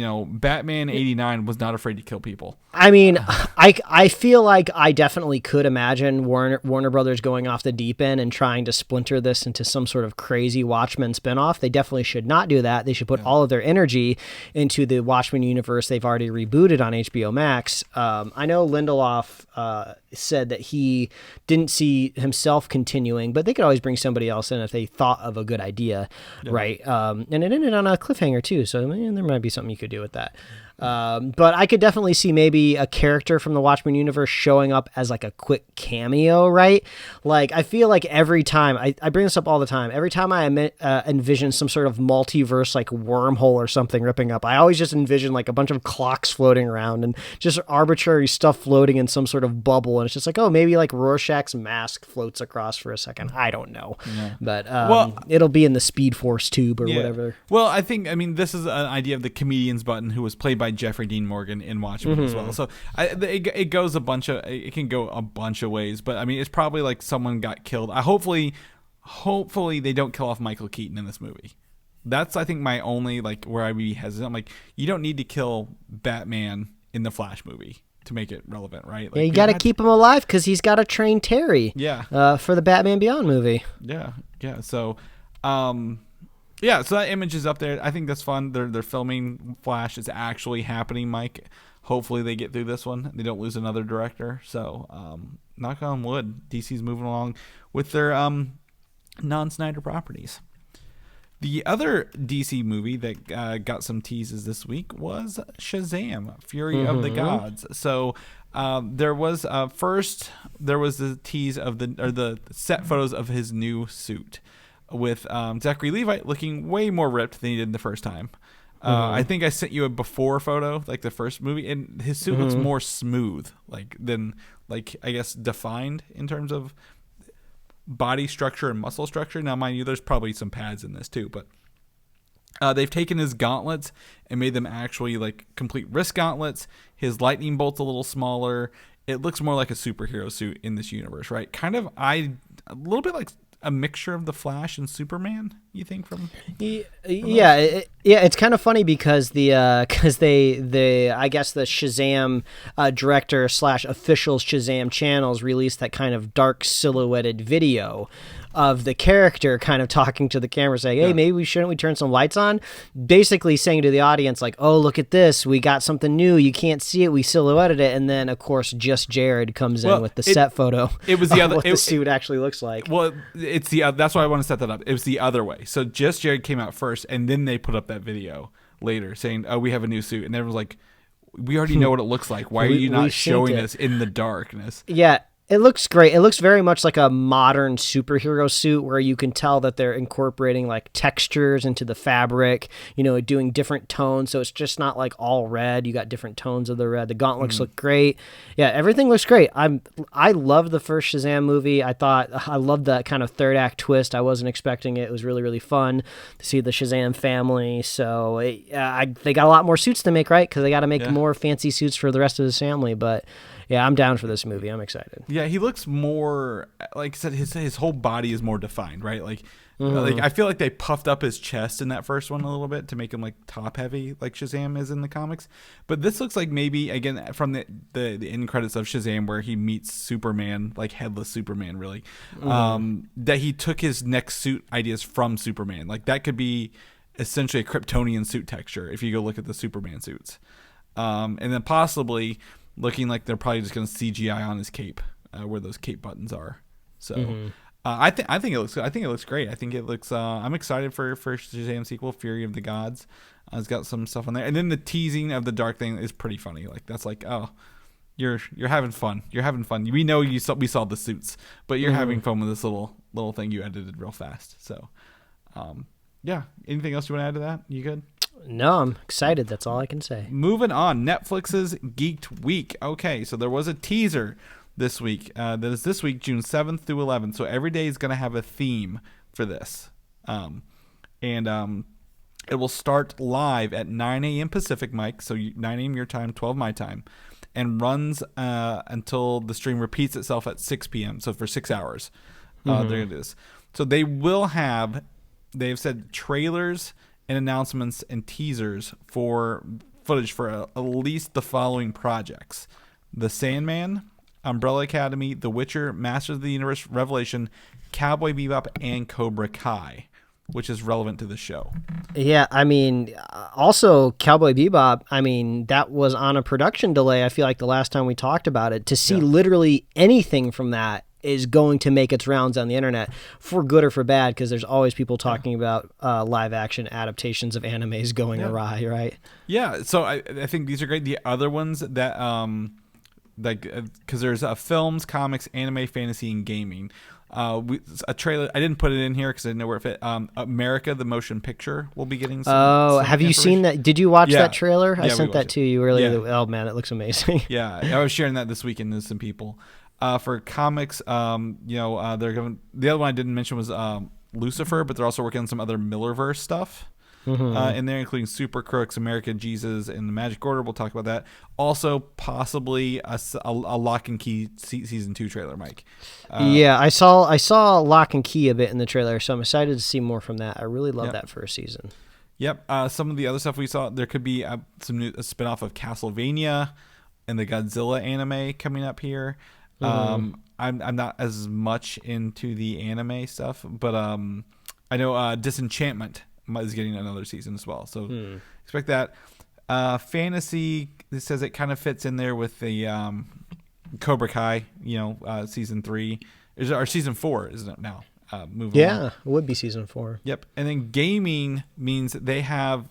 [SPEAKER 1] Batman 89 was not afraid to kill people.
[SPEAKER 3] I mean, I feel like I definitely could imagine Warner Brothers going off the deep end and trying to splinter this into some sort of crazy Watchmen spinoff. They definitely should not do that. They should put all of their energy into the Watchmen universe they've already rebooted on HBO Max. I know Lindelof said that he didn't see himself continuing, but they could always bring somebody else in if they thought of a good idea, right? And it ended on a cliffhanger too, so there might be something you could do with that. But I could definitely see maybe a character from the Watchmen universe showing up as like a quick cameo, right? Like, I feel like every time, I bring this up all the time, every time I envision some sort of multiverse, like wormhole or something ripping up, I always just envision like a bunch of clocks floating around and just arbitrary stuff floating in some sort of bubble. And it's just like, oh, maybe like Rorschach's mask floats across for a second. I don't know. Yeah. But it'll be in the Speed Force tube or whatever.
[SPEAKER 1] Well, I mean, this is an idea of the comedian's button, who was played by Jeffrey Dean Morgan in Watchmen as well. So it goes it can go a bunch of ways, but I mean, it's probably like someone got killed. Hopefully they don't kill off Michael Keaton in this movie. That's, I think, my only, like, where I'd be hesitant. I'm like, you don't need to kill Batman in the Flash movie to make it relevant, right? Like,
[SPEAKER 3] yeah, you got to keep him alive because he's got to train Terry.
[SPEAKER 1] Yeah.
[SPEAKER 3] For the Batman Beyond movie.
[SPEAKER 1] Yeah. So, yeah, so that image is up there. I think that's fun. They're filming Flash. It's actually happening, Mike. Hopefully they get through this one. They don't lose another director. So, knock on wood. DC's moving along with their non-Snyder properties. The other DC movie that got some teases this week was Shazam, Fury of the Gods. So there was the tease of the set photos of his new suit, with Zachary Levi looking way more ripped than he did the first time. I think I sent you a before photo, like the first movie, and his suit looks more smooth, than I guess defined in terms of body structure and muscle structure. Now, mind you, there's probably some pads in this too, but they've taken his gauntlets and made them actually like complete wrist gauntlets. His lightning bolt's a little smaller. It looks more like a superhero suit in this universe, right? Kind of, a little bit like a mixture of the Flash and Superman, you think, from it's kind of funny because they I guess the Shazam director / official Shazam channels released that kind of dark silhouetted video of the character kind of talking to the camera saying, hey, maybe shouldn't we turn some lights on? Basically saying to the audience, like, oh, look at this. We got something new. You can't see it. We silhouetted it. And then, of course, just Jared comes in with the set photo. It was the other,
[SPEAKER 3] what the suit actually looks like.
[SPEAKER 1] Well, that's why I want to set that up. It was the other way. So just Jared came out first, and then they put up that video later saying, oh, we have a new suit. And everyone's like, we already know what it looks like. Why are you not showing us in the darkness?
[SPEAKER 3] Yeah. It looks great. It looks very much like a modern superhero suit where you can tell that they're incorporating like textures into the fabric, doing different tones. So it's just not like all red. You got different tones of the red. The gauntlets look great. Yeah, everything looks great. I loved the first Shazam movie. I loved that kind of third act twist. I wasn't expecting it. It was really, really fun to see the Shazam family. So they got a lot more suits to make, right? Because they got to make more fancy suits for the rest of his family. But yeah, I'm down for this movie. I'm excited.
[SPEAKER 1] Yeah, he looks more, like I said, his whole body is more defined, right? Like I feel like they puffed up his chest in that first one a little bit to make him like top heavy, like Shazam is in the comics. But this looks like maybe, again, from the end credits of Shazam where he meets Superman, like headless Superman, really, that he took his next suit ideas from Superman. Like that could be essentially a Kryptonian suit texture if you go look at the Superman suits. And then possibly looking like they're probably just going to CGI on his cape, where those cape buttons are. So I think it looks great. I think it looks. I'm excited for Shazam sequel, Fury of the Gods. It's got some stuff on there, and then the teasing of the dark thing is pretty funny. Like that's like, oh, you're having fun. You're having fun. We know we saw the suits, but you're having fun with this little thing you edited real fast. So, yeah. Anything else you want to add to that? You good?
[SPEAKER 3] No, I'm excited. That's all I can say.
[SPEAKER 1] Moving on, Netflix's Geeked Week. Okay, so there was a teaser this week. That is this week, June 7th through 11th. So every day is going to have a theme for this. It will start live at 9 a.m. Pacific, Mike. So 9 a.m. your time, 12 my time. And runs until the stream repeats itself at 6 p.m. So for 6 hours, they're going to do this. So they've said trailers and announcements and teasers for footage for at least the following projects: The Sandman, Umbrella Academy, The Witcher, Masters of the Universe, Revelation, Cowboy Bebop, and Cobra Kai, which is relevant to the show.
[SPEAKER 3] Yeah, I mean, also Cowboy Bebop, I mean, that was on a production delay. I feel like the last time we talked about it, to see literally anything from that is going to make its rounds on the internet, for good or for bad, because there's always people talking about live action adaptations of animes going awry, right? Yeah,
[SPEAKER 1] so I think these are great. The other ones that because there's films, comics, anime, fantasy, and gaming. A trailer, I didn't put it in here because I didn't know where it fit. America, the motion picture, will be getting some
[SPEAKER 3] have you seen that? Did you watch that trailer? I
[SPEAKER 1] Yeah,
[SPEAKER 3] sent that to you earlier. Oh man, it looks amazing.
[SPEAKER 1] Yeah, I was sharing that this weekend with some people. For comics, they're going. The other one I didn't mention was Lucifer, but they're also working on some other Millerverse stuff in there, including Super Crooks, America Jesus, and the Magic Order. We'll talk about that. Also, possibly a Lock and Key season 2 trailer, Mike.
[SPEAKER 3] I saw Lock and Key a bit in the trailer, so I'm excited to see more from that. I really love that first season.
[SPEAKER 1] Yep. Some of the other stuff we saw, there could be a spinoff of Castlevania and the Godzilla anime coming up here. I'm not as much into the anime stuff, but I know Disenchantment is getting another season as well, so expect that. Fantasy, it says it kind of fits in there with the Cobra Kai, season 3 or season 4, isn't it now? Moving on.
[SPEAKER 3] It would be season 4.
[SPEAKER 1] Yep. And then gaming means Netflix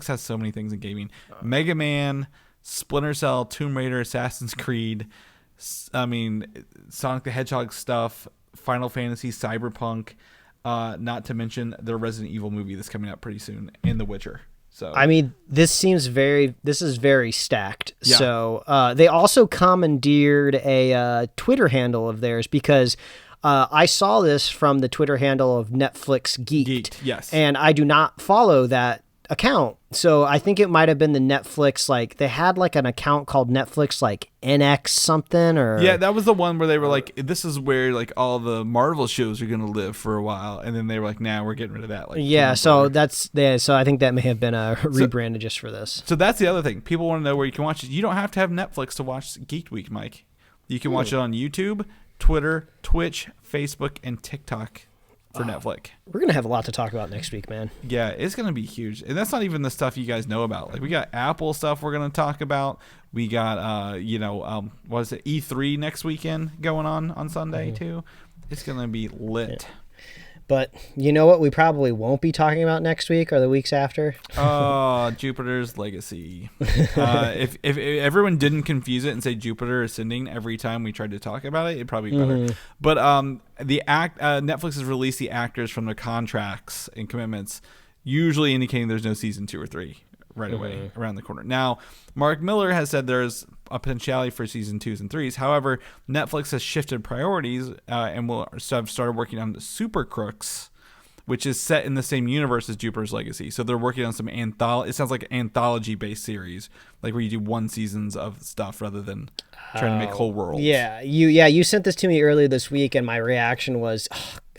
[SPEAKER 1] has so many things in gaming: Mega Man, Splinter Cell, Tomb Raider, Assassin's Creed, Sonic the Hedgehog stuff, Final Fantasy, Cyberpunk, not to mention the Resident Evil movie that's coming out pretty soon, and The Witcher. So
[SPEAKER 3] I mean, this is very stacked. Yeah. So they also commandeered a Twitter handle of theirs, because I saw this from the Twitter handle of Netflix Geeked.
[SPEAKER 1] Yes.
[SPEAKER 3] And I do not follow that account. So I think it might have been the Netflix, like they had like an account called Netflix like NX something, or
[SPEAKER 1] that was the one where they were like, this is where like all the Marvel shows are gonna live for a while, and then they were like, nah, we're getting rid of that. So I think that may have been rebranded just for this. So that's the other thing. People want to know where you can watch it. You don't have to have Netflix to watch Geek Week, Mike. You can watch it on YouTube, Twitter, Twitch, Facebook, and TikTok for Netflix.
[SPEAKER 3] We're going to have a lot to talk about next week, man.
[SPEAKER 1] Yeah, it's going to be huge. And that's not even the stuff you guys know about. Like, we got Apple stuff we're going to talk about. We got, what is it, E3 next weekend going on Sunday, too. It's going to be lit.
[SPEAKER 3] But you know what we probably won't be talking about next week or the weeks after?
[SPEAKER 1] Jupiter's Legacy. If everyone didn't confuse it and say Jupiter Ascending every time we tried to talk about it, it'd probably be better. But Netflix has released the actors from their contracts and commitments, usually indicating there's no season 2 or 3 right away around the corner. Now, Mark Miller has said there's a potentiality for season 2s and 3s. However, Netflix has shifted priorities and will have started working on the Super Crooks, which is set in the same universe as Jupiter's Legacy. So they're working on some it sounds like an anthology-based series, like where you do one seasons of stuff rather than trying to make whole worlds.
[SPEAKER 3] Yeah, you sent this to me earlier this week, and my reaction was,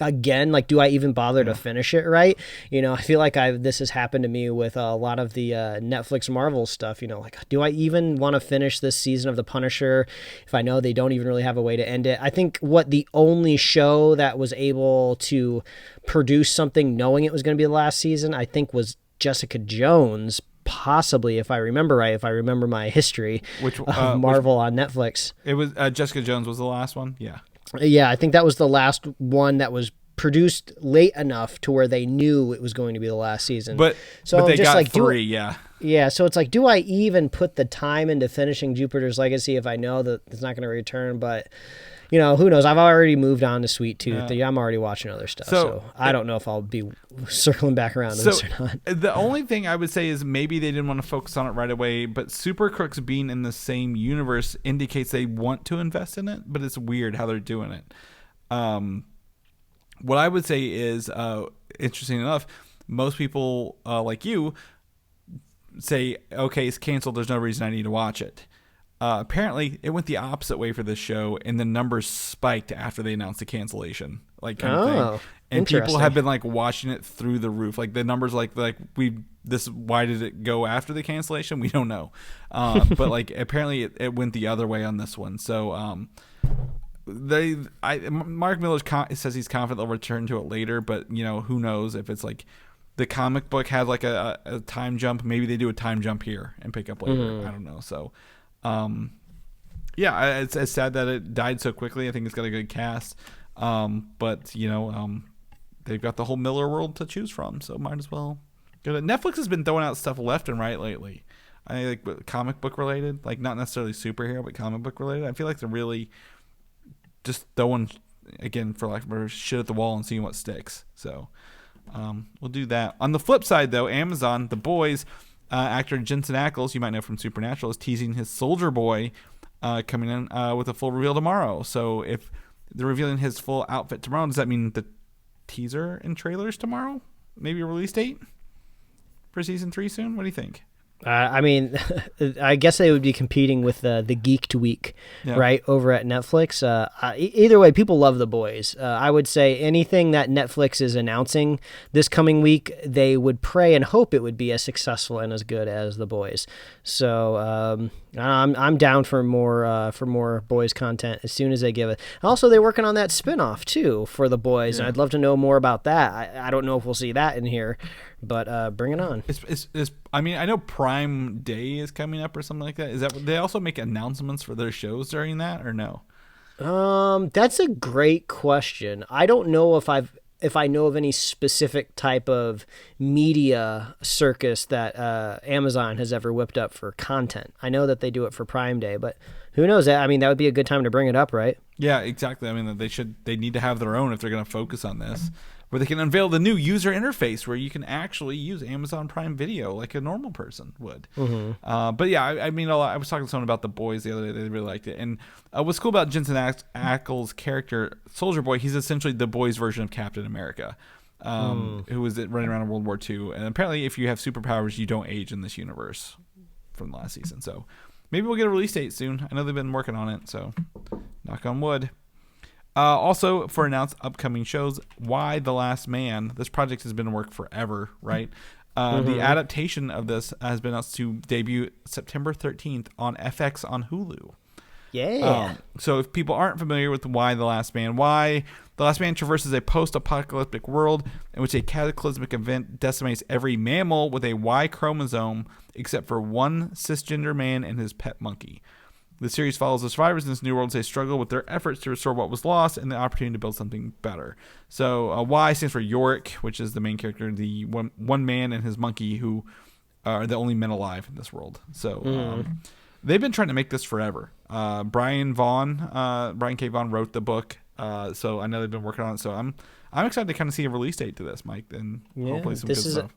[SPEAKER 3] again, like, do I even bother to finish it, right? I feel like this has happened to me with a lot of the Netflix Marvel stuff, like, do I even want to finish this season of The Punisher if I know they don't even really have a way to end it? I think the only show that was able to produce something knowing it was going to be the last season, I think, was Jessica Jones, possibly, if I remember right, if I remember my history of Marvel on Netflix.
[SPEAKER 1] It was Jessica Jones was the last one? Yeah.
[SPEAKER 3] Yeah, I think that was the last one that was produced late enough to where they knew it was going to be the last season.
[SPEAKER 1] But they got like 3, yeah.
[SPEAKER 3] Yeah, so it's like, do I even put the time into finishing Jupiter's Legacy if I know that it's not going to return? But, who knows? I've already moved on to Sweet Tooth. Yeah. I'm already watching other stuff, so I don't know if I'll be circling back around to this or not.
[SPEAKER 1] The only thing I would say is maybe they didn't want to focus on it right away, but Super Crooks being in the same universe indicates they want to invest in it, but it's weird how they're doing it. What I would say is, interesting enough, most people like you say, okay, it's canceled, there's no reason I need to watch it. Apparently, it went the opposite way for this show, and the numbers spiked after they announced the cancellation, like kind of thing. And people have been like watching it through the roof. Like the numbers, why did it go after the cancellation? We don't know. But like apparently it went the other way on this one. So Mark Miller says he's confident they'll return to it later, but who knows if it's like the comic book had like a time jump. Maybe they do a time jump here and pick up later. I don't know. So. It's sad that it died so quickly. I think it's got a good cast, but they've got the whole Miller world to choose from, so might as well. Netflix has been throwing out stuff left and right lately. I think like comic book related, like not necessarily superhero, but comic book related. I feel like they're really just throwing, again, for lack of better, shit at the wall and seeing what sticks. So we'll do that. On the flip side, though, Amazon, The Boys. Actor Jensen Ackles, you might know from Supernatural, is teasing his Soldier Boy coming in with a full reveal tomorrow. So if they're revealing his full outfit tomorrow, does that mean the teaser and trailers tomorrow? Maybe a release date for season 3 soon? What do you think?
[SPEAKER 3] I mean, I guess they would be competing with the Geeked Week, right, over at Netflix. Either way, people love The Boys. I would say anything that Netflix is announcing this coming week, they would pray and hope it would be as successful and as good as The Boys. So I'm down for more Boys content as soon as they give it. Also, they're working on that spinoff too for The Boys, and I'd love to know more about that. I don't know if we'll see that in here, but bring it on.
[SPEAKER 1] I mean, I know Prime Day is coming up or something like that. Is that they also make announcements for their shows during that or no?
[SPEAKER 3] That's a great question. I don't know if I know of any specific type of media circus that Amazon has ever whipped up for content. I know that they do it for Prime Day, but who knows? I mean, that would be a good time to bring it up, right?
[SPEAKER 1] Yeah, exactly. I mean, they need to have their own if they're going to focus on this, where they can unveil the new user interface where you can actually use Amazon Prime Video like a normal person would. But yeah, I mean, I was talking to someone about The Boys the other day. They really liked it. And what's cool about Jensen Ackles' character, Soldier Boy, he's essentially the boys' version of Captain America, who was running around in World War II. And apparently if you have superpowers, you don't age in this universe from the last season. So maybe we'll get a release date soon. I know they've been working on it, so knock on wood. Also, for announced upcoming shows, Why the Last Man. This project has been in work forever, right? The adaptation of this has been announced to debut September 13th on FX on Hulu.
[SPEAKER 3] Yeah.
[SPEAKER 1] So if people aren't familiar with Why the Last Man, Why the Last Man traverses a post-apocalyptic world in which a cataclysmic event decimates every mammal with a Y chromosome except for one cisgender man and his pet monkey. The series follows the survivors in this new world as they struggle with their efforts to restore what was lost and the opportunity to build something better. So Y stands for Yorick, which is the main character, the one man and his monkey who are the only men alive in this world. So they've been trying to make this forever. Brian K. Vaughan wrote the book, so I know they've been working on it. So I'm excited to kind of see a release date to this, Mike, and hopefully some good stuff.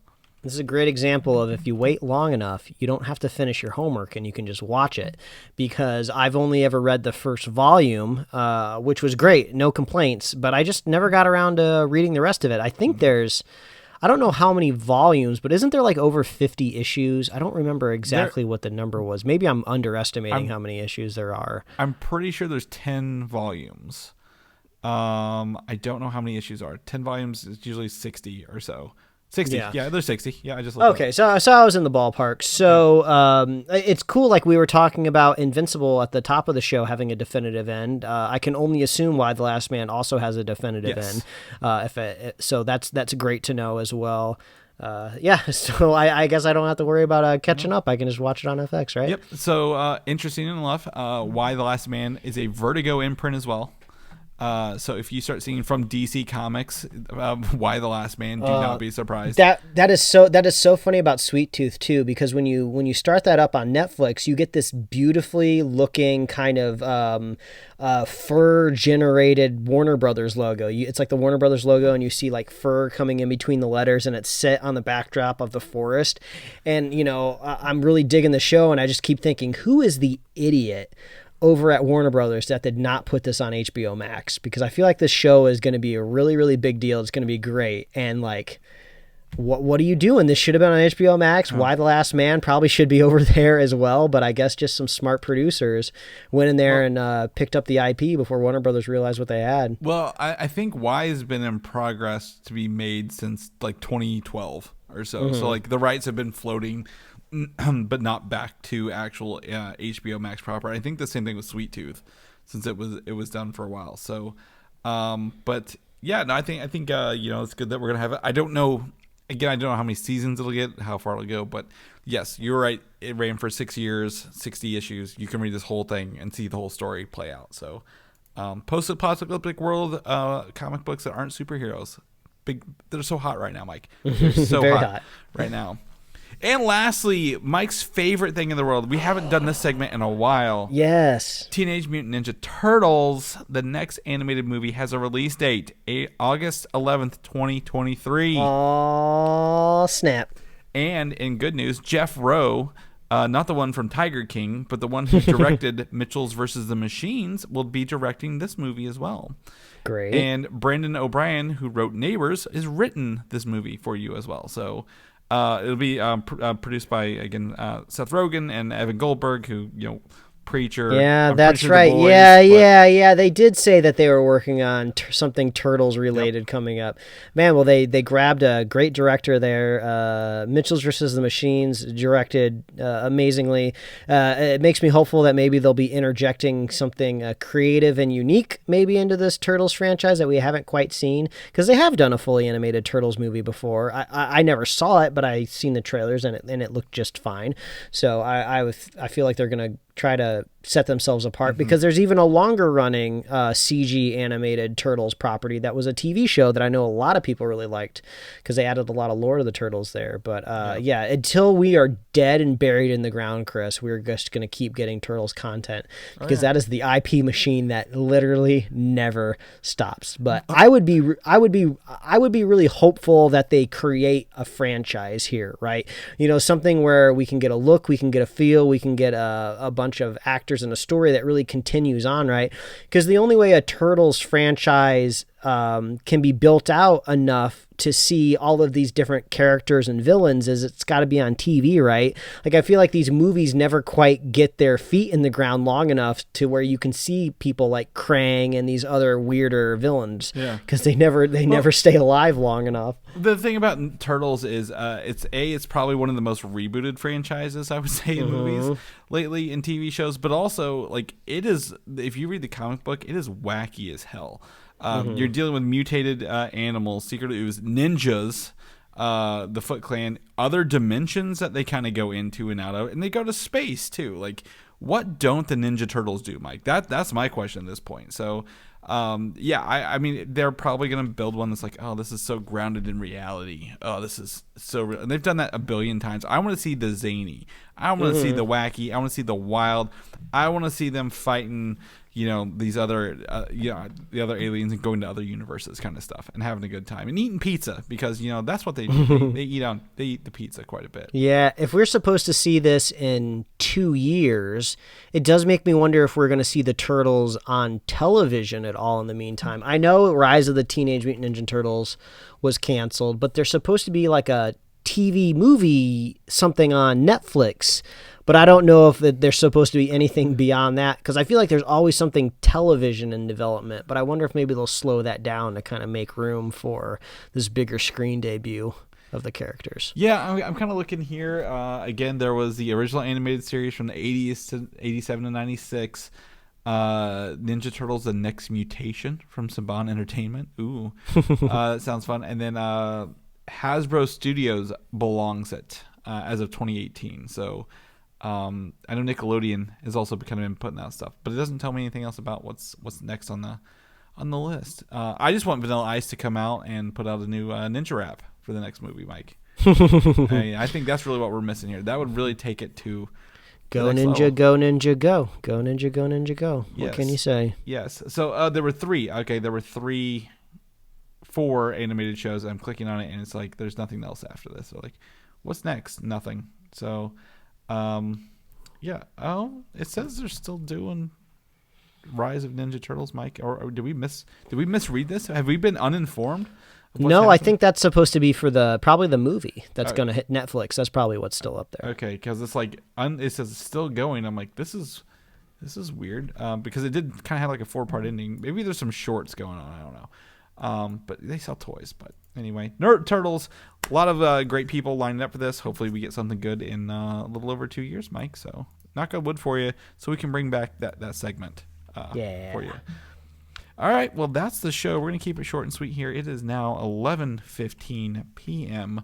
[SPEAKER 3] This is a great example of if you wait long enough, you don't have to finish your homework and you can just watch it. Because I've only ever read the first volume, which was great, no complaints, but I just never got around to reading the rest of it. I think I don't know how many volumes, but isn't there like over 50 issues? I don't remember exactly what the number was. Maybe I'm underestimating how many issues there are.
[SPEAKER 1] I'm pretty sure there's 10 volumes. I don't know how many issues are. 10 volumes is usually 60 or so. 60. Yeah, there's 60. Yeah, I just looked
[SPEAKER 3] Okay, so I was in the ballpark. So it's cool, like we were talking about Invincible at the top of the show having a definitive end. I can only assume why The Last Man also has a definitive end. So that's great to know as well. So I guess I don't have to worry about catching up. I can just watch it on FX, right?
[SPEAKER 1] Yep. So interesting enough, Why the Last Man is a Vertigo imprint as well. So if you start seeing from DC Comics, Why the Last Man, do not be surprised.
[SPEAKER 3] That is so funny about Sweet Tooth too, because when you start that up on Netflix, you get this beautifully looking kind of fur generated Warner Brothers logo. It's like the Warner Brothers logo, and you see like fur coming in between the letters, and it's set on the backdrop of the forest. And I'm really digging the show, and I just keep thinking, who is the idiot over at Warner Brothers that did not put this on HBO Max? Because I feel like this show is going to be a really, really big deal. It's going to be great. And like, what are you doing? This should have been on HBO Max. Why the Last Man probably should be over there as well. But I guess just some smart producers went in there and picked up the IP before Warner Brothers realized what they had.
[SPEAKER 1] Well, I think Why has been in progress to be made since like 2012 or so. So like the rights have been floating, but not back to actual HBO Max proper. I think the same thing with Sweet Tooth, since it was done for a while. So, but yeah, no, I think it's good that we're gonna have it. I don't know. Again, I don't know how many seasons it'll get, how far it'll go, but yes, you're right. It ran for 6 years, 60 issues. You can read this whole thing and see the whole story play out. So, post-apocalyptic world comic books that aren't superheroes, they're so hot right now, Mike. They're so hot right now. And lastly, Mike's favorite thing in the world. We haven't done this segment in a while.
[SPEAKER 3] Yes.
[SPEAKER 1] Teenage Mutant Ninja Turtles, the next animated movie, has a release date, August 11th, 2023.
[SPEAKER 3] Oh, snap.
[SPEAKER 1] And in good news, Jeff Rowe, not the one from Tiger King, but the one who directed Mitchell's vs. the Machines, will be directing this movie as well.
[SPEAKER 3] Great.
[SPEAKER 1] And Brandon O'Brien, who wrote Neighbors, has written this movie for you as well. So it'll be produced by, again, Seth Rogen and Evan Goldberg, who, Preacher.
[SPEAKER 3] Yeah, that's right. Yeah. They did say that they were working on something Turtles related coming up. Man, well, they grabbed a great director there. Mitchell's vs. the Machines directed amazingly. It makes me hopeful that maybe they'll be interjecting something creative and unique maybe into this Turtles franchise that we haven't quite seen, because they have done a fully animated Turtles movie before. I never saw it, but I seen the trailers and it looked just fine. So I feel like they're gonna try to set themselves apart, because there's even a longer running CG animated Turtles property that was a TV show that I know a lot of people really liked, because they added a lot of lore to the Turtles there. But until we are dead and buried in the ground, Chris, we're just going to keep getting Turtles content, because that is the IP machine that literally never stops. But I would be really hopeful that they create a franchise here, right? Something where we can get a look, we can get a feel, we can get a bunch of actors in a story that really continues on, right? Because the only way a Turtles franchise can be built out enough to see all of these different characters and villains is it's got to be on TV, right? Like, I feel like these movies never quite get their feet in the ground long enough to where you can see people like Krang and these other weirder villains, because they never stay alive long enough.
[SPEAKER 1] The thing about Turtles is it's probably one of the most rebooted franchises, I would say, in movies lately, in TV shows, but also, like, it is, if you read the comic book, it is wacky as hell. You're dealing with mutated animals, secret ooze, ninjas, the Foot Clan, other dimensions that they kind of go into and out of, and they go to space too. Like, what don't the Ninja Turtles do, Mike? That's my question at this point. So, I mean, they're probably going to build one that's like, oh, this is so grounded in reality. Oh, this is so real. And they've done that a billion times. I want to see the zany. I want to see the wacky. I want to see the wild. I want to see them fighting, these other, the other aliens and going to other universes kind of stuff and having a good time and eating pizza because, that's what they do. They eat the pizza quite a bit.
[SPEAKER 3] Yeah. If we're supposed to see this in 2 years, it does make me wonder if we're going to see the Turtles on television at all in the meantime. I know Rise of the Teenage Mutant Ninja Turtles was canceled, but there's supposed to be like a TV movie, something on Netflix. But I don't know if there's supposed to be anything beyond that because I feel like there's always something television in development. But I wonder if maybe they'll slow that down to kind of make room for this bigger screen debut of the characters.
[SPEAKER 1] Yeah, I'm kind of looking here. Again, there was the original animated series from the 80s to 87 to 96. Ninja Turtles: The Next Mutation from Saban Entertainment. Ooh, that sounds fun. And then Hasbro Studios belongs it as of 2018. So I know Nickelodeon has also kind of been putting out stuff, but it doesn't tell me anything else about what's next on the list. I just want Vanilla Ice to come out and put out a new Ninja Rap for the next movie, Mike. I think that's really what we're missing here. That would really take it to
[SPEAKER 3] Go Ninja, level. Go Ninja, go. Go Ninja, go Ninja, go. What can you say?
[SPEAKER 1] Yes. So there were 3. Okay, there were 4 animated shows. I'm clicking on it, and it's like there's nothing else after this. So like, what's next? Nothing. So, yeah. Oh, it says they're still doing Rise of Ninja Turtles, Mike. Or did we misread this? Have we been uninformed?
[SPEAKER 3] No, I think that's supposed to be for probably the movie that's going to hit Netflix. That's probably what's still up there.
[SPEAKER 1] Okay, because it's like it says it's still going. I'm like, this is weird because it did kind of have like a 4-part ending. Maybe there's some shorts going on. I don't know. But they sell toys. But anyway, Nerd Turtles. A lot of great people lining up for this. Hopefully, we get something good in a little over 2 years, Mike. So knock on wood for you, so we can bring back that segment for you. All right, well, that's the show. We're going to keep it short and sweet here. It is now 11:15 p.m.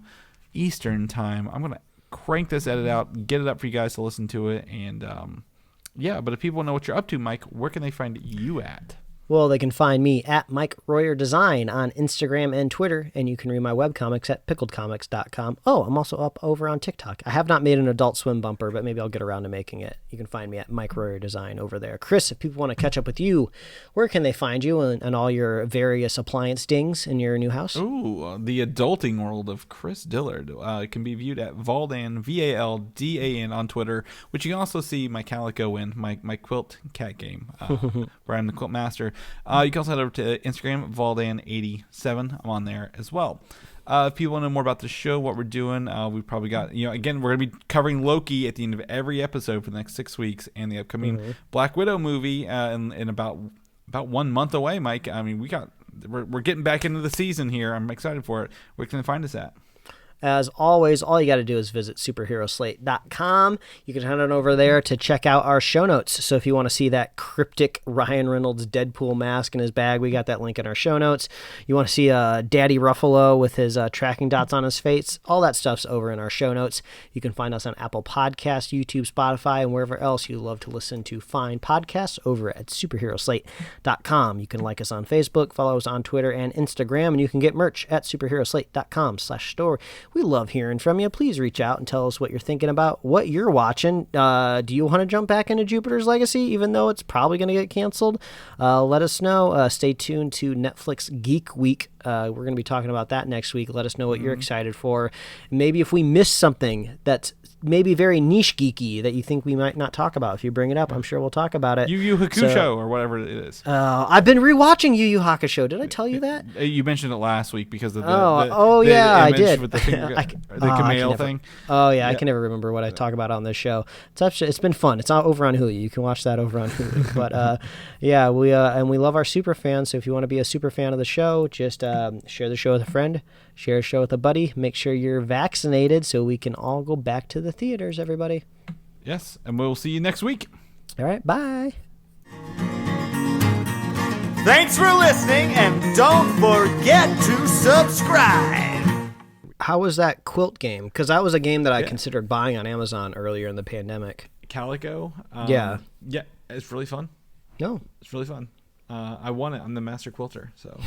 [SPEAKER 1] Eastern time. I'm going to crank this edit out, get it up for you guys to listen to it. And, but if people know what you're up to, Mike, where can they find you at?
[SPEAKER 3] Well, they can find me at Mike Royer Design on Instagram and Twitter, and you can read my webcomics at pickledcomics.com. Oh, I'm also up over on TikTok. I have not made an Adult Swim bumper, but maybe I'll get around to making it. You can find me at Mike Royer Design over there. Chris, if people want to catch up with you, where can they find you and all your various appliance dings in your new house?
[SPEAKER 1] Ooh, the adulting world of Chris Dillard can be viewed at Valdan, Valdan on Twitter, which you can also see my Calico in, my quilt cat game, where I'm the quilt master. You can also head over to Instagram, Valdan87. I'm on there as well. If people want to know more about the show, what we're doing, we've probably got, again, we're going to be covering Loki at the end of every episode for the next 6 weeks, and the upcoming Black Widow movie in about 1 month away, Mike. I mean, we're getting back into the season here. I'm excited for it. Where can they find us at?
[SPEAKER 3] As always, all you got to do is visit superheroslate.com. You can head on over there to check out our show notes. So if you want to see that cryptic Ryan Reynolds Deadpool mask in his bag, we got that link in our show notes. You want to see Daddy Ruffalo with his tracking dots on his face, all that stuff's over in our show notes. You can find us on Apple Podcasts, YouTube, Spotify, and wherever else you love to listen to fine podcasts over at superheroslate.com. You can like us on Facebook, follow us on Twitter and Instagram, and you can get merch at superheroslate.com/store. We love hearing from you. Please reach out and tell us what you're thinking about, what you're watching. Do you want to jump back into Jupiter's Legacy, even though it's probably going to get canceled? Let us know. Stay tuned to Netflix Geek Week. We're going to be talking about that next week. Let us know what you're excited for. Maybe if we miss something that's maybe very niche geeky that you think we might not talk about, if you bring it up, I'm sure we'll talk about it.
[SPEAKER 1] Yu Yu Hakusho or whatever it is.
[SPEAKER 3] I've been rewatching Yu Yu Hakusho. Did I tell you that?
[SPEAKER 1] You mentioned it last week because of the
[SPEAKER 3] I did.
[SPEAKER 1] With the Kameo thing.
[SPEAKER 3] I can never remember what I talk about on this show. It's been fun. It's not over on Hulu. You can watch that over on Hulu. But we love our super fans. So if you want to be a super fan of the show, just share the show with a friend, share a show with a buddy. Make sure you're vaccinated so we can all go back to the theaters, everybody.
[SPEAKER 1] Yes, and we'll see you next week.
[SPEAKER 3] All right, bye.
[SPEAKER 2] Thanks for listening, and don't forget to subscribe.
[SPEAKER 3] How was that quilt game? Because that was a game that I considered buying on Amazon earlier in the pandemic.
[SPEAKER 1] calico.
[SPEAKER 3] Yeah,
[SPEAKER 1] it's really fun.
[SPEAKER 3] No,
[SPEAKER 1] It's really fun. I won it. I'm the master quilter. So